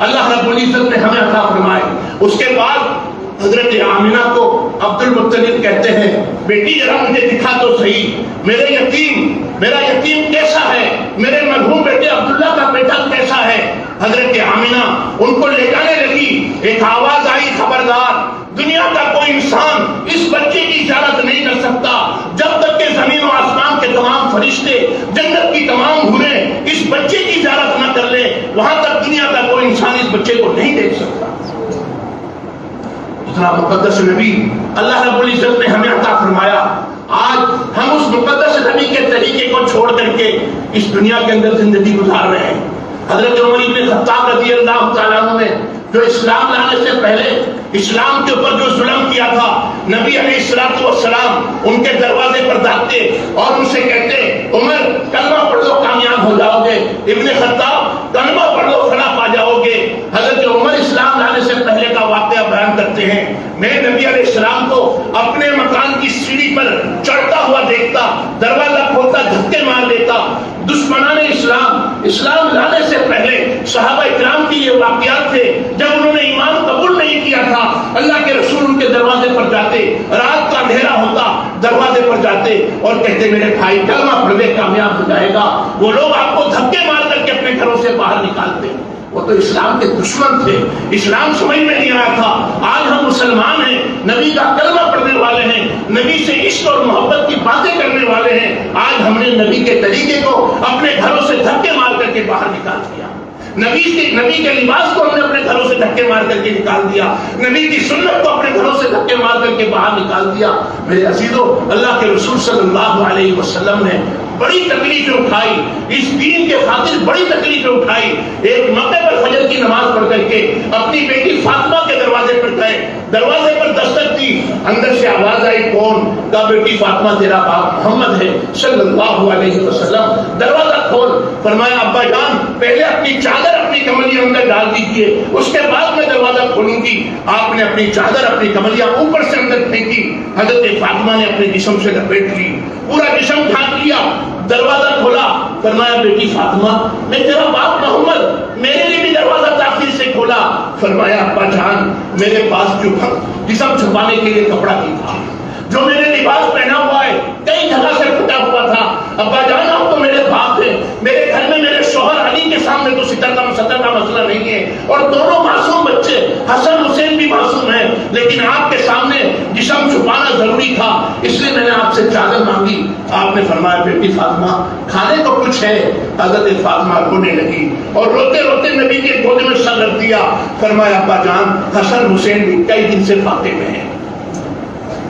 اللہ رب العزت نے ہمیں عطا فرمائے۔ اس کے بعد حضرت آمینہ کو عبد المطلب کہتے ہیں بیٹی ذرا مجھے دکھا تو صحیح میرا یتیم کیسا ہے، میرے مرحوم بیٹے عبداللہ کا بیٹا کیسا ہے۔ حضرت آمینہ ان کو لے جانے لگی، ایک آواز آئی خبردار دنیا کا کوئی انسان اس بچے کی اجازت نہیں کر سکتا جب تک کہ زمین و آسمان کے تمام فرشتے جنت کی تمام حوریں اس بچے انسان اس بچے کو نہیں دیکھ سکتا. اتنا مقدس نبی اللہ رب العزت نے ہمیں عطا فرمایا. آج ہم اس مقدس نبی کے طریقے کو چھوڑ کر کے اس دنیا کے اندر زندگی گزار رہے ہیں. حضرت عمر بن خطاب رضی اللہ تعالیٰ عنہ نے جو اسلام لانے سے پہلے اسلام کے اوپر جو ظلم کیا تھا، نبی علیہ الصلوۃ والسلام ان کے دروازے پر داختے اور ان سے کہتے عمر کلمہ پڑھ لو کامیاب ہو جاؤ گے، ابن خطاب کلمہ پڑھ لو فلاح پا جاؤ گے. حضرت عمر اسلام لانے سے پہلے کا واقعہ بیان کرتے ہیں، میں نبی علیہ السلام کو اپنے مکان کی سیڑھی پر چڑھتا ہوا دیکھتا، دروازہ کھولتا دھکے مار دیتا. دشمنان اسلام لانے سے پہلے صحابہ اکرام کی یہ واقعات تھے جب انہوں نے ایمان قبول نہیں کیا تھا. اللہ کے رسول ان کے دروازے پر جاتے، رات کا اندھیرا ہوتا، دروازے پر جاتے اور کہتے میرے بھائی کلمہ پڑھ لے کامیاب ہو جائے گا. وہ لوگ آپ کو دھکے مار کر کے اپنے گھروں سے باہر نکالتے. وہ تو اسلام کے دشمن تھے، اسلام سمجھ میں نہیں آیا تھا. آج ہم مسلمان ہیں، نبی کا کلمہ پڑھنے والے ہیں، نبی سے عشق اور محبت کی باتیں کرنے والے ہیں. آج ہم نے نبی کے طریقے کو اپنے گھروں سے دھکے مار کر کے باہر نکال دیا. نبی کے لباس کو ہم نے اپنے گھروں سے دھکے مار کر کے نکال دیا. نبی کی سنت کو اپنے گھروں سے دھکے مار کر کے باہر نکال دیا. میرے عزیزو، اللہ کے رسول صلی اللہ علیہ وسلم نے بڑی تکلیفیں اٹھائی، اس دین کے خاطر بڑی تکلیفیں اٹھائی. ایک موقع پر فجر کی نماز پڑھ کر کے اپنی بیٹی فاطمہ کے دروازے پر گئے، دروازے پر دستک دی، اندر سے آواز آئی کون؟ کہا بیٹی فاطمہ تیرا باپ محمد ہے صلی اللہ علیہ وسلم. دروازہ کھول. فرمایا ابا جان پہلے اپنی چادر اپنی کملیاں اندر ڈال دیجیے، اس کے بعد میں دروازہ کھولوں گی. آپ نے اپنی چادر اپنی کملیاں اوپر سے اندر پھینکی. حضرت فاطمہ نے اپنے جسم سے لپیٹ لی، پورا جسم ڈھانپ لیا. دروازہ کھولا. فرمایا بیٹی فاطمہ میں تیرا باپ محمد، میرے لیے بھی دروازہ تاخیر سے کھولا. فرمایا ابا جان میرے پاس جو جسم چھپانے کے لیے کپڑا نہیں تھا، جو میں نے لباس پہنا ہوا ہے کئی جگہ سے پھٹا ہوا تھا. ابا جان آپ تو میرے باپ ہیں، میرے گھر میں میرے شوہر علی کے سامنے تو ستر کا مسئلہ نہیں ہے، اور دونوں معصوم بچے حسن حسین بھی معصوم ہیں، لیکن آپ کے سامنے جسم چھپانا ضروری تھا، اس لیے میں نے آپ سے چادر مانگی. آپ نے فرمایا بیٹی فاطمہ کھانے کو کچھ ہے؟ حضرت فاطمہ رونے لگی اور روتے روتے نبی کے گود میں سر رکھ دیا. فرمایا ابا جان حسن حسین بھی کئی دن سے فاقے میں ہیں.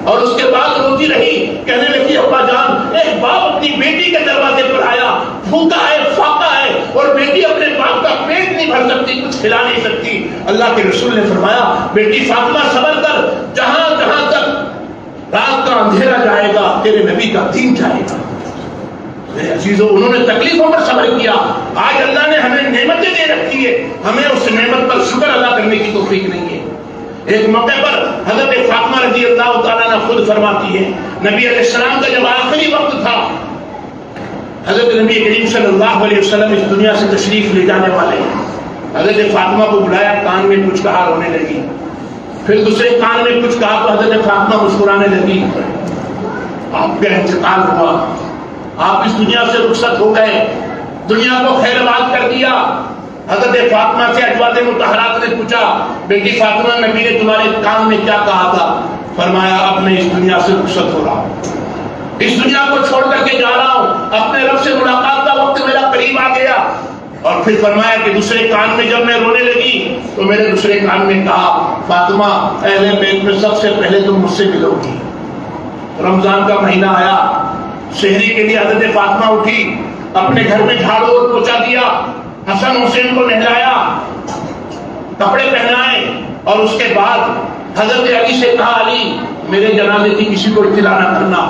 اور اس کے بعد روتی رہی، کہنے لگی ابا جان ایک باپ اپنی بیٹی کے دروازے پر آیا، بھوکا ہے، فاقا ہے، اور بیٹی اپنے باپ کا پیٹ نہیں بھر سکتی، کچھ کھلا نہیں سکتی. اللہ کے رسول نے فرمایا بیٹی فاطمہ صبر کر، جہاں جہاں تک رات کا اندھیرا جائے گا تیرے نبی کا دین جائے گا. میرے عزیزو انہوں نے تکلیفوں پر صبر کیا. آج اللہ نے ہمیں نعمتیں دے رکھی ہے، ہمیں اس نعمت پر شکر ادا کرنے کی توفیق نہیں ہے. ایک موقع پر حضرت فاطمہ رضی اللہ تعالیٰ نے خود فرماتی ہے، نبی علیہ السلام کا جب آخری وقت تھا، حضرت نبی کریم صلی اللہ علیہ وسلم اس دنیا سے تشریف لے جانے والے ہیں. حضرت فاطمہ کو بلایا، کان میں کچھ کہا، رونے لگی. پھر دوسرے کان میں کچھ کہا تو حضرت فاطمہ مسکرانے لگی. آپ کا انتقال ہوا، آپ اس دنیا سے رخصت ہو گئے، دنیا کو خیر آباد کر دیا. حضرت فاطمہ سے ازواج مطہرات نے پوچھا بیٹی فاطمہ نبی نے تمہارے کان میں کیا کہا تھا؟ فرمایا اب میں اس دنیا سے رخصت ہو رہا ہوں، اس دنیا کو چھوڑ کر کے جا رہا ہوں، اپنے رب سے ملاقات کا وقت میرا قریب آ گیا. اور پھر فرمایا کہ دوسرے کان میں جب میں رونے لگی تو میرے دوسرے کان میں کہا فاطمہ اہل بیت میں سب سے پہلے تم مجھ سے ملو گی. رمضان کا مہینہ آیا، شہری کے لیے حضرت فاطمہ اٹھی، اپنے گھر میں جھاڑو اور پوچھا دیا، حسن حسین کو نہلایا، کپڑے پہنائے، اور اس کے بعد حضرت علی سے کہا علی میرے جنازے کی کسی کو اطلاع نہ کرنا،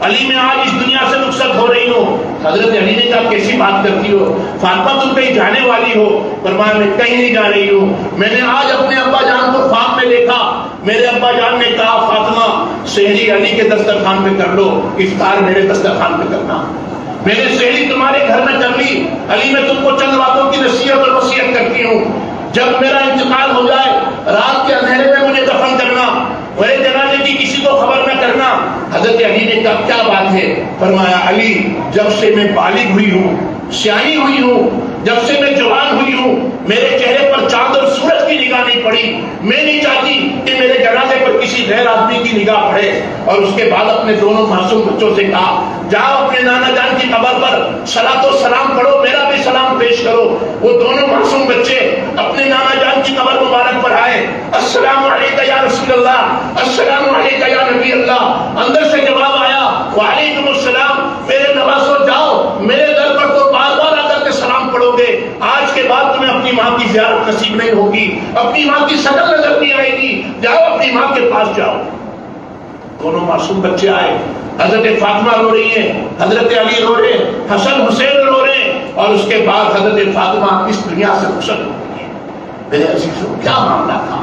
علی میں آج اس دنیا سے رخصت ہو رہی ہوں. حضرت علی نے کہا کیسی بات کرتی ہو فاطمہ، تم کہیں جانے والی ہو؟ فرمایا میں کہیں نہیں جا رہی ہوں، میں نے آج اپنے ابا جان کو خواب میں دیکھا، میرے ابا جان نے کہا فاطمہ سحری علی کے دسترخوان پہ کر لو، افطار میرے دسترخوان پہ کرنا. میں نے سحری تمہارے گھر میں کر لی، علی میں تم کو چند باتوں کی نصیحت اور وصیت کرتی ہوں، جب میرا انتقال ہو جائے رات کے اندھیرے میں مجھے دفن کرنا، میرے جنازے کی کسی کو خبر نہ کرنا. حضرت علی نے کہا کیا بات ہے؟ فرمایا علی جب سے میں بالغ ہوئی ہوں، سیانی ہوئی ہوں، جب سے میں جوان ہوئی ہوں، میرے چہرے پر چاند اور سورج کی نگاہ نہیں پڑی. میں نہیں چاہتی کہ میرے جنازے پر کسی غیر آدمی کی نگاہ پڑے. اور اس کے بعد اپنے دونوں معصوم بچوں سے کہا جاؤ اپنے نانا جان کی قبر پر صلاۃ و سلام پڑھو, میرا بھی سلام پیش کرو. وہ دونوں معصوم بچے اپنے نانا جان کی قبر مبارک پر آئے. السلام علیکم یا رسول اللہ, السلام علیکم یا نبی اللہ. اندر سے جواب آیا وعلیکم السلام. میرے نواسو جاؤ, میرے در پر تو بار بار آ کر کے سلام پڑھو گے, آج کے بعد تمہیں اپنی ماں کی زیارت نصیب نہیں ہوگی, اپنی ماں کی شکل نظر نہیں آئے گی. جاؤ اپنی ماں کے پاس جاؤ. دونوں معصوم بچے آئے. حضرت فاطمہ رو رہی ہیں, حضرت علی رو رہے ہیں, حسن حسین رو رہے ہیں. اور اس کے بعد حضرت فاطمہ اس دنیا سے رخصت ہو گئی. میرے عزیزوں کیا معاملہ تھا.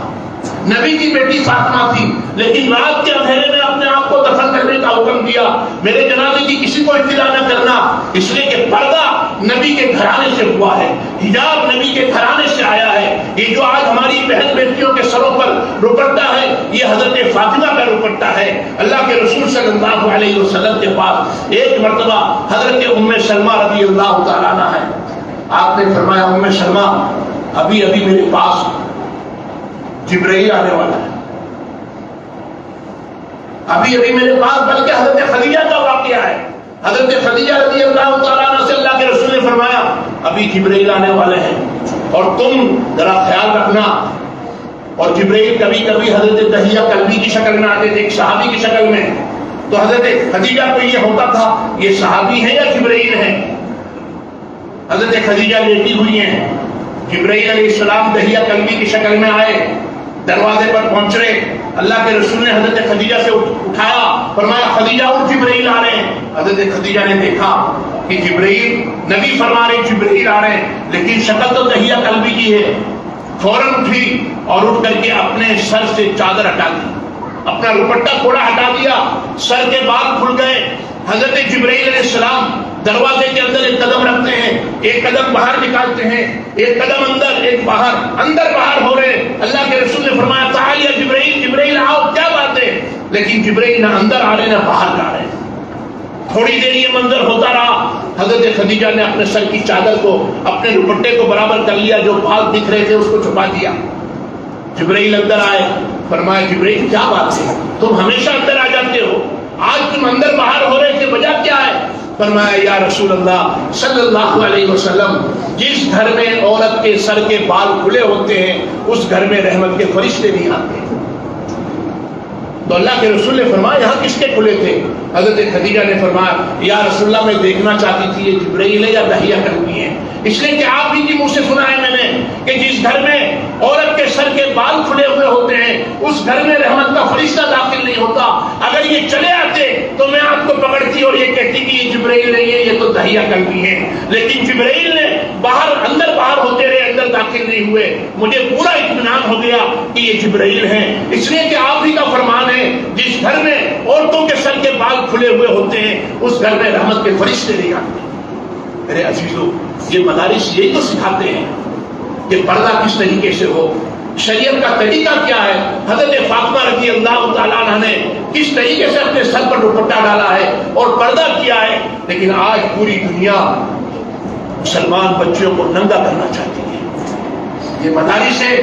نبی کی بیٹی فاطمہ تھی, لیکن رات کے اندھیرے میں اپنے آپ کو دفن کرنے کا حکم دیا. میرے جنازے کی کسی کو اطلاع نہ کرنا, اس لیے کہ پردہ نبی کے گھرانے سے ہوا ہے, حجاب نبی کے گھرانے سے آیا ہے. یہ جو آج ہماری بہن بیٹیوں کے سروں پر دوپٹہ ہے, یہ حضرت فاطمہ کا دوپٹہ ہے. اللہ کے رسول صلی اللہ علیہ وسلم کے پاس ایک مرتبہ حضرت ام سلمہ رضی اللہ تعالیٰ عنہا ہے. آپ نے فرمایا ام سلمہ ابھی ابھی میرے پاس جبرائیل آنے والا ہے. ابھی ابھی میرے پاس, بلکہ حضرت خدیجہ کا واقعہ ہے. حضرت خدیجہ رضی اللہ تعالیٰ عنہ سے اللہ کے رسول نے فرمایا ابھی جبرائیل آنے والے ہیں اور تم ذرا خیال رکھنا. اور جبرائیل کبھی کبھی حضرت دہیہ کلبی کی شکل میں آتے تھے, ایک صحابی کی شکل میں. تو حضرت خدیجہ کو یہ ہوتا تھا یہ صحابی ہے یا جبرائیل ہے. حضرت خدیجہ لیٹی ہوئی ہیں, جبرائیل علیہ السلام دہیہ کلبی کی شکل میں آئے, دروازے پر پہنچ رہے. اللہ کے رسول نے حضرت خدیجہ سے اٹھایا, فرمایا خدیجہ اٹھ جبرائیل آ رہے ہیں. حضرت خدیجہ نے دیکھا کہ جبرائیل, نبی فرما رہے جبرائیل آ رہے ہیں, لیکن شکل تو دہیہ قلبی کی ہے. فوراً اٹھی اور اٹھ کر کے اپنے سر سے چادر ہٹا دی, اپنا دوپٹہ تھوڑا ہٹا دیا, سر کے بال کھل گئے. حضرت جبرائیل علیہ السلام دروازے کے اندر ایک قدم رکھتے ہیں, ایک قدم باہر نکالتے ہیں, ایک قدم اندر, ایک باہر, اندر باہر ہو رہے. اللہ کے رسول نے فرمایا تعال یا جبرائیل, جبرائیل آؤ, کیا بات ہے. لیکن جبرائیل نہ اندر آ رہے نہ باہر جا رہے. تھوڑی دیر یہ منظر ہوتا رہا. حضرت خدیجہ نے اپنے سر کی چادر کو, اپنے دوپٹے کو برابر کر لیا, جو بال دکھ رہے تھے اس کو چھپا دیا. جبرائیل اندر آئے, فرمایا جبرائیل کیا بات ہے, تم ہمیشہ اندر آ جاتے ہو, آج تم اندر باہر ہو رہے تھے, وجہ کیا ہے. فرمایا یا رسول اللہ صلی اللہ علیہ وسلم, جس گھر میں عورت کے سر کے بال کھلے ہوتے ہیں اس گھر میں رحمت کے فرشتے نہیں آتے. تو اللہ کے رسول نے فرمایا یہاں کس کے کھلے تھے. حضرت خدیجہ نے فرمایا یا رسول اللہ میں دیکھنا چاہتی تھی یہ جبرائیل ہے یا دہیہ کلبی ہے, اس لیے کہ آپ ہی کی منہ سے سنا ہے میں نے کہ جس گھر میں عورت کے سر کے بال کھلے ہوئے ہوتے ہیں اس گھر میں رحمت کا فرشتہ داخل نہیں ہوتا. اگر یہ چلے آتے تو میں آپ کو پکڑتی اور یہ کہتی کہ یہ جبرائیل نہیں ہے, یہ تو دہیہ کلبی ہے. لیکن جبرائیل نے باہر اندر باہر ہوتے رہے, اندر داخل نہیں ہوئے. مجھے پورا اطمینان ہو گیا کہ یہ جبرائیل ہیں, اس لیے کہ آپ ہی کا فرمان ہے جس گھر میں عورتوں کے سر کے بال کھلے ہوئے ہوتے ہیں اس گھر میں رحمت کے فرشتے نہیں آتے. میرے عزیزوں یہ مدارس یہی تو سکھاتے ہیں کہ پردہ کس طریقے سے ہو, شریعت کا طریقہ کیا ہے. حضرت فاطمہ رضی اللہ تعالیٰ عنہ نے کس طریقے سے اپنے سر پر دوپٹہ ڈالا ہے اور پردہ کیا ہے. لیکن آج پوری دنیا مسلمان بچوں کو ننگا کرنا چاہتی ہے. یہ مدارس ہے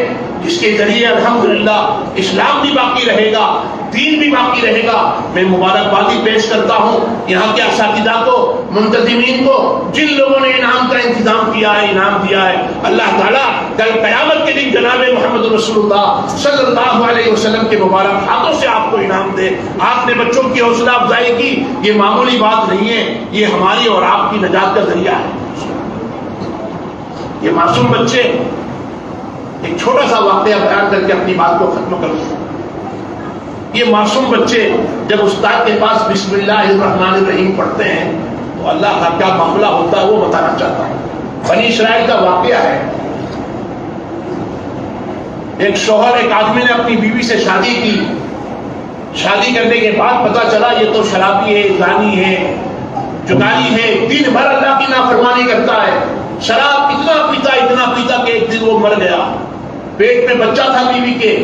جس کے ذریعے الحمدللہ اسلام بھی باقی رہے گا, دین بھی باقی رہے گا. میں مبارکبادی پیش کرتا ہوں یہاں کے اساتذہ کو, منتظمین کو, جن لوگوں نے انعام کا انتظام کیا ہے, انعام دیا ہے. اللہ تعالیٰ کل قیامت کے دن جناب محمد رسول اللہ صلی اللہ علیہ وسلم کے مبارک ہاتھوں سے آپ کو انعام دے. آپ نے بچوں کی حوصلہ افزائی کی, یہ معمولی بات نہیں ہے, یہ ہماری اور آپ کی نجات کا ذریعہ ہے. یہ معصوم بچے, ایک چھوٹا سا واقعہ بیان کر کے اپنی بات کو ختم کروں. یہ معصوم بچے جب استاد کے پاس بسم اللہ الرحمن الرحیم پڑھتے ہیں تو اللہ کا کیا معاملہ ہوتا ہے وہ بتانا چاہتا ہوں. بنی اسرائیل کا واقعہ ہے. ایک شوہر, ایک آدمی نے اپنی بیوی سے شادی کی. شادی کرنے کے بعد پتا چلا یہ تو شرابی ہے, زانی ہے, جگاری ہے, دن بھر اللہ کی نافرمانی کرتا ہے, شراب اتنا پیتا کہ ایک دن وہ مر گیا. پیٹ میں بچہ تھا بیوی کے,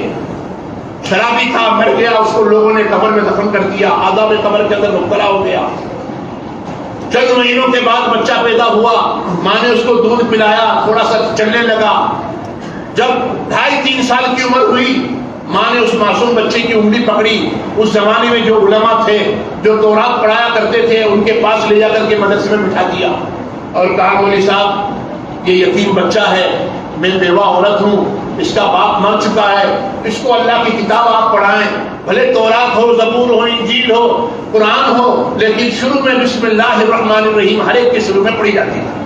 شرابی تھا, مر گیا. اس کو لوگوں نے قبر میں دفن کر دیا, آداب قبر کے اندر مبتلا ہو گیا. چند مہینوں کے بعد بچہ پیدا ہوا, ماں نے اس کو دودھ پلایا, تھوڑا سا چلنے لگا. جب 2.5-3 سال کی عمر ہوئی، ماں نے اس معصوم بچے کی انگلی پکڑی. اس زمانے میں جو علماء تھے جو تورات پڑھایا کرتے تھے ان کے پاس لے جا کر کے مدرسے میں بٹھا دیا اور کہا مولوی صاحب یہ یتیم بچہ ہے، میں بیوہ عورت ہوں، اس کا باپ مر چکا ہے، اس کو اللہ کی کتاب آپ پڑھائیں، بھلے تورات ہو، زبور ہو، انجیل ہو، قرآن ہو، لیکن شروع میں بسم اللہ الرحمن الرحیم ہر ایک کے شروع میں پڑھی جاتی ہے.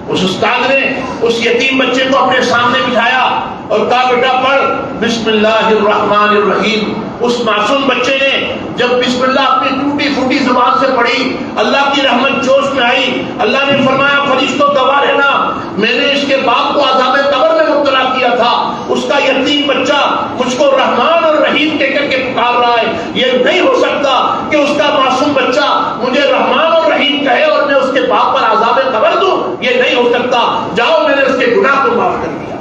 اس استاد نے اس یتیم بچے کو اپنے سامنے بٹھایا اور کہا بیٹا پڑھ بسم اللہ الرحمن الرحیم. اس معصوم بچے نے جب بسم اللہ اپنی ٹوٹی پھوٹی زبان سے پڑھی، اللہ کی رحمت جوش میں آئی. اللہ نے فرمایا فرشتوں گواہ رہنا، میں نے اس کے باپ کو عذاب قبر میں مبتلا کیا تھا، اس کا یتیم بچہ مجھ کو رحمان اور رحیم کہہ کر کے پکار رہا ہے. یہ نہیں ہو سکتا کہ اس کا معصوم بچہ مجھے رحمان اور رحیم کہے اور میں اس کے باپ پر عذاب قبر دوں، یہ نہیں ہو سکتا. جاؤ میں نے اس کے گناہ کو معاف کر دیا.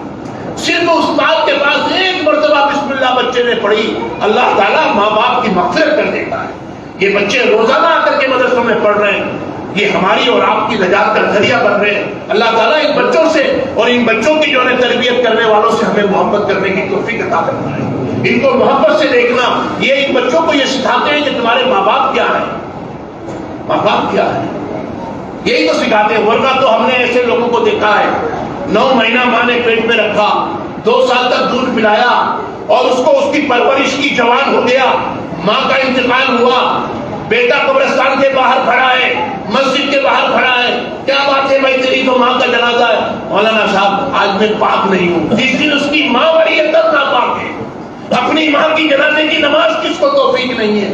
صرف استاد کے پاس ایک مرتبہ بسم اللہ بچے نے پڑھی، اللہ تعالیٰ ماں باپ کی مغفرت کر دیتا ہے. یہ بچے روزانہ آ کر کے مدرسوں میں پڑھ رہے ہیں، یہ ہماری اور آپ کی نجات کا ذریعہ بن رہے ہیں. اللہ تعالیٰ ان بچوں سے اور ان بچوں کی جو ہے تربیت کرنے والوں سے ہمیں محبت کرنے کی توفیق عطا کرنا ہے. ان کو محبت سے دیکھنا، یہ ان بچوں کو یہ سکھاتے ہیں کہ تمہارے ماں باپ کیا ہیں، ماں باپ کیا ہے، یہی تو سکھاتے ہیں. ورنہ تو ہم نے ایسے لوگوں کو دیکھا ہے 9 مہینہ ماں نے پیٹ میں رکھا، 2 سال تک دودھ پلایا اور اس کو اس کی پرورش کی، جوان ہو گیا، ماں کا انتقال ہوا، بیٹا قبرستان کے باہر کھڑا ہے، مسجد کے باہر کھڑا ہے، کیا بات ہے بھائی تیری تو ماں کا جنازہ ہے. مولانا صاحب آج میں پاک نہیں ہوں. جس دن اس کی ماں بڑی ہے تب ناپاک ہے. اپنی ماں کی جنازے کی نماز کس کو توفیق نہیں ہے؟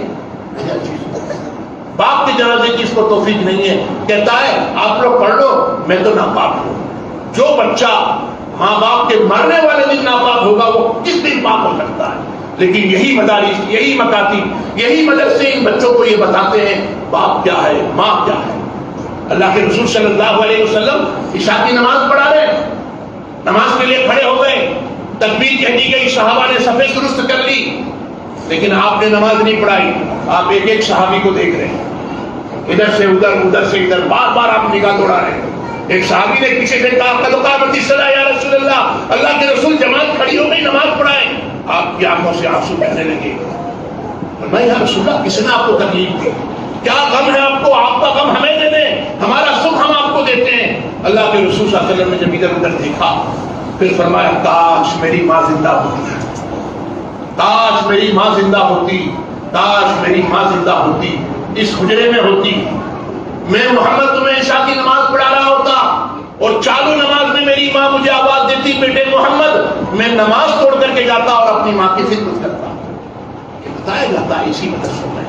باپ کے جنازے کی اس کو توفیق نہیں ہے. کہتا ہے آپ لوگ پڑھ لو، میں تو ناپاک ہوں. جو بچہ ماں باپ کے مرنے والے دن ناپاک ہوگا وہ کس دن پاک ہو سکتا ہے؟ لیکن یہی مدارس، یہی مکاتب، یہی مدرسے ان بچوں کو یہ بتاتے ہیں باپ کیا ہے، ماں کیا ہے. اللہ کے رسول صلی اللہ علیہ وسلم عشاء کی نماز پڑھا رہے، نماز کے لیے کھڑے ہو گئے، تکبیر کہہ دی گئی، صحابہ نے صفیں درست کر لی، لیکن آپ نے نماز نہیں پڑھائی. آپ ایک ایک صحابی کو دیکھ رہے ہیں، ادھر سے ادھر، ادھر سے ادھر، بار بار آپ نگاہ دوڑا رہے ہیں. ایک صحابی نے پیچھے سے کہا قامت الصلاۃ یا رسول اللہ، اللہ کے رسول جماعت کھڑی ہو گئی، نماز پڑھائیں. آپ کی آنکھوں سے آنسو بہنے لگے. فرمایا یا رسول اللہ کس نے آپ کو تکلیف دی؟ کیا غم ہے آپ کو؟ آپ کا غم ہمیں دے دیں، ہمارا سکھ ہم آپ کو دیتے ہیں. اللہ کے رسول صلی اللہ علیہ وسلم نے جب ادھر ادھر دیکھا پھر فرمایا کاش میری ماں زندہ ہوتی، کاش میری ماں زندہ ہوتی، کاش میری ماں زندہ ہوتی، اس حجرے میں ہوتی، میں محمد تمہیں عشاء کی نماز پڑھا رہا ہوتا اور چالو نماز میں میری ماں مجھے آواز دیتی بیٹے محمد، میں نماز چھوڑ کر کے جاتا اور اپنی ماں کی خدمت کرتا. یہ بتایا جاتا ہے اسی مدرسوں میں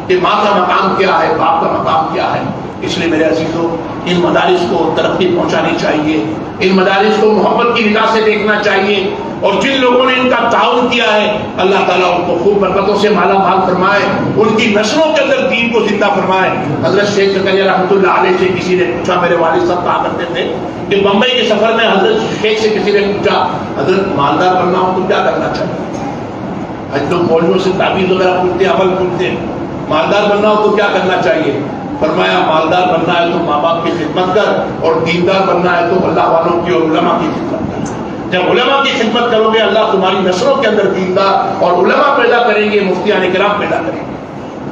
کہ ماں کا مقام کیا ہے، باپ کا مقام کیا ہے. اس لیے میرے عزیزوں ان مدارس کو ترقی پہنچانی چاہیے، ان مدارس کو محبت کی نگاہ سے دیکھنا چاہیے. اور جن لوگوں نے ان کا تعاون کیا ہے اللہ تعالیٰ ان کو خوب برکتوں سے مالا مال فرمائے، ان کی نسلوں کے اندر دین کو زندہ فرمائے. حضرت شیخ زکریا رحمۃ اللہ علیہ سے کسی نے پوچھا، میرے والد صاحب کہا کرتے تھے کہ بمبئی کے سفر میں حضرت شیخ سے کسی نے پوچھا حضرت مالدار بننا ہو تو کیا کرنا چاہیے؟ آج لوگ مولویوں سے تعبیر وغیرہ پوچھتے ہیں، عمل پوچھتے ہیں، مالدار بننا ہو تو کیا کرنا چاہیے؟ فرمایا مالدار بننا ہے تو ماں باپ کی خدمت کر، اور دیندار بننا ہے تو اللہ والوں کی اور علماء کی خدمت کر. جب علماء کی خدمت کرو گے اللہ تمہاری نسلوں کے اندر دیندار اور علماء پیدا کریں گے، مفتیان کرام پیدا کریں گے.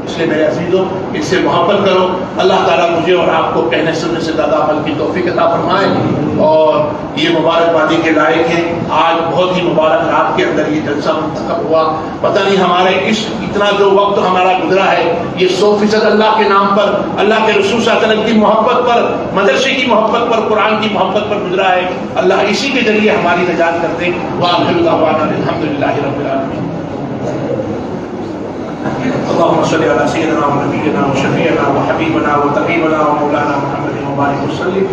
اس لیے میرے عزیزوں اس سے محبت کرو. اللہ تعالیٰ مجھے اور آپ کو کہنے سننے سے زیادہ عمل کی توفیق عطا فرمائے. اور یہ مبارکبادی کے لائق ہیں. آج بہت ہی مبارک رات کے اندر یہ جلسہ منتخب ہوا. پتہ نہیں ہمارے اس اتنا جو وقت ہمارا گزرا ہے یہ 100% اللہ کے نام پر، اللہ کے رسول صلی اللہ علیہ وسلم کی محبت پر، مدرسے کی محبت پر، قرآن کی محبت پر گزرا ہے. اللہ اسی کے ذریعے ہماری نجات کرتے. وآخر دعوانا الحمدللہ رب العالمین. اللهم صل على سيدنا ونبينا وشفيعنا وحبيبنا وطبيبنا ومولانا محمد وبارك وسلم.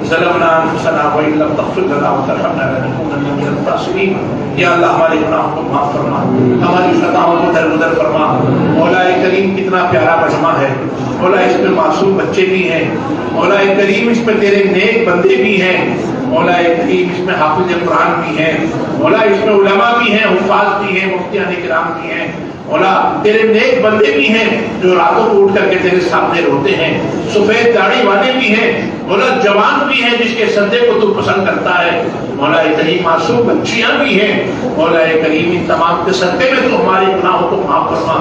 ظلمنا انفسنا وان لم تغفر لنا وترحمنا لنكونن من الخاسرين. یا اللہ ہمارے گناہوں کو معاف فرما، ہماری خطاؤں کو درگزر فرما. مولا کریم کتنا پیارا مجمع ہے مولا، اس میں معصوم بچے بھی ہیں مولا کریم، اس میں تیرے نیک بندے بھی ہیں مولا کریم، اس میں حافظ قرآن بھی ہیں مولا، اس میں علماء بھی ہیں، حفاظ بھی ہیں، مفتیان کرام بھی ہیں مولا تیرے نیک بندے بھی ہیں جو راتوں کو اٹھ کر کے تیرے سامنے روتے ہیں، سفید داڑھی والے بھی ہیں مولا، جوان بھی ہیں جس کے سجدے کو تو پسند کرتا ہے مولا کریم، معصوم بچیاں بھی ہیں مولا کریم، ان تمام کے صدقے میں تو ہمارے گناہوں کو معاف فرما،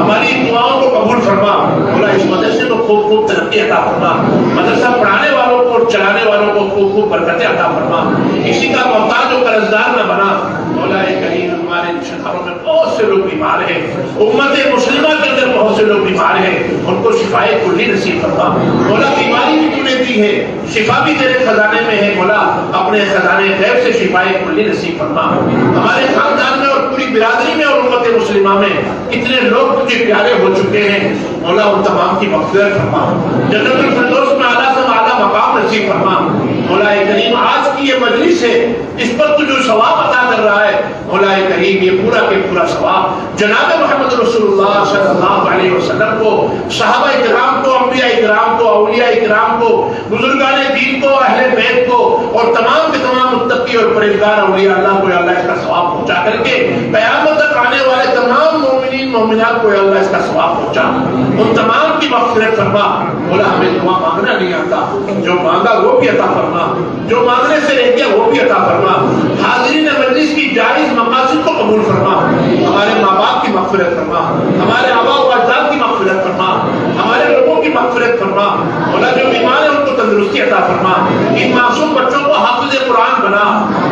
ہماری دعاؤں کو قبول فرما مولا، اس مدرسے کو خوب خوب ترقی عطا فرما، مدرسہ پڑھانے والوں کو اور چلانے والوں کو خوب خوب برکتیں عطا فرما، کسی کا محتاج و قرضدار نہ بنا مولا کریم۔ ہمارے رشتہ داروں میں بہت سے لوگ بیمار ہیں، امت مسلمہ کے اندر بہت سے لوگ بیمار ہیں، ان کو شفائے کلی نصیب فرما مولا، بیماری بھی تو نے دی ہے، شفا بھی تیرے خزانے میں ہے مولا، اپنے خزانے غیب سے شفائے کلی نصیب فرما۔ ہمارے خاندان میں اور پوری برادری میں اور امت مسلمہ میں کتنے لوگ تجھے پیارے ہو چکے ہیں مولا، ان تمام کی مغفرت فرما، جنت الفردوس میں اعلیٰ سے اعلیٰ مقام نصیب فرما مولا کریم۔ آج کی یہ مجلس ہے، اس پر تو جو ثواب عطا کر رہا ہے مولا کریم، یہ پورا کے پورا ثواب جناب محمد رسول اللہ صلی اللہ علیہ وسلم کو، صحابہ کرام کو، انبیاء کرام کو، اولیاء کرام کو، بزرگان دین کو، اہل بیت کو اور تمام کے تمام متقی اور پرہیزگار اولیاء اللہ کو اللہ اس کا ثواب پہنچا کر کے قیامت تک آنے والے تمام مومنین مومنات کو اللہ اس کا ثواب پہنچا، ان تمام کی مغفرت فرما مولا۔ ہمیں دعا مانگنا نہیں آتا، جو مانگا وہ بھی عطا فرما، جو مانگنے سے رہ گیا وہ بھی عطا فرما، حاضرین مجلس کی جائز مقاصد کو قبول فرما، ہمارے ماں باپ کی مغفرت فرما، ہمارے آبا و اجداد کی مغفرت فرما، ہمارے لوگوں کی مغفرت فرما مولا، جو بیمار ہیں ان کو تندرستی عطا فرما، ان معصوم بچوں کو حافظ قرآن بنا،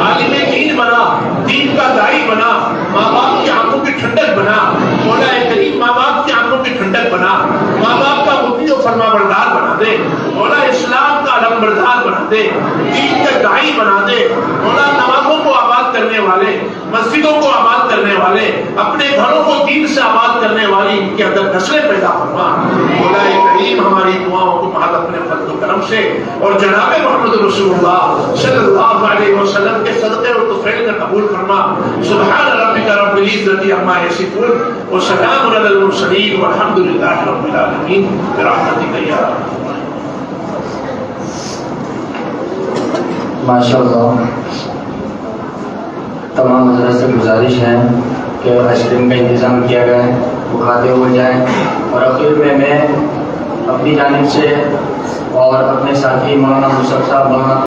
عالم دین بنا، دین کا داعی بنا، ماں باپ کی آنکھوں کی ٹھنڈک بنا مولا کریم، ماں باپ کی آنکھوں کی ٹھنڈک بنا، ماں باپ کا مطیع و فرما بردار بنا دے مولا، اسلام کا علم بردار بنا دے، دین کا داعی بنا دے مولا، نمازوں کو آباد کرنے والے، مسجدوں کو آباد کرنے والے، اپنے گھروں کو دین سے آباد کرنے والی ان کے اندر نسلیں پیدا فرما مولا کریم۔ ہماری دعاؤں کو محض اپنے فضل و کرم سے اور جناب محمد رسول اللہ صلی اللہ علیہ وسلم کے صدقے اور طفیل کا قبول فرما۔ سبحان ربک رب العزت عما یصفون وسلام علی المرسلین والحمد للہ رب العالمین برحمتک یا ارحم۔ ماشاءاللہ، تمام حضرت سے گزارش ہے کہ آئس کریم کا انتظام کیا گیا ہے، وہ کھاتے ہوئے جائیں، اور آخر میں اپنی جانب سے اور اپنے ساتھی مولانا مصطفیٰ صاحب، مولانا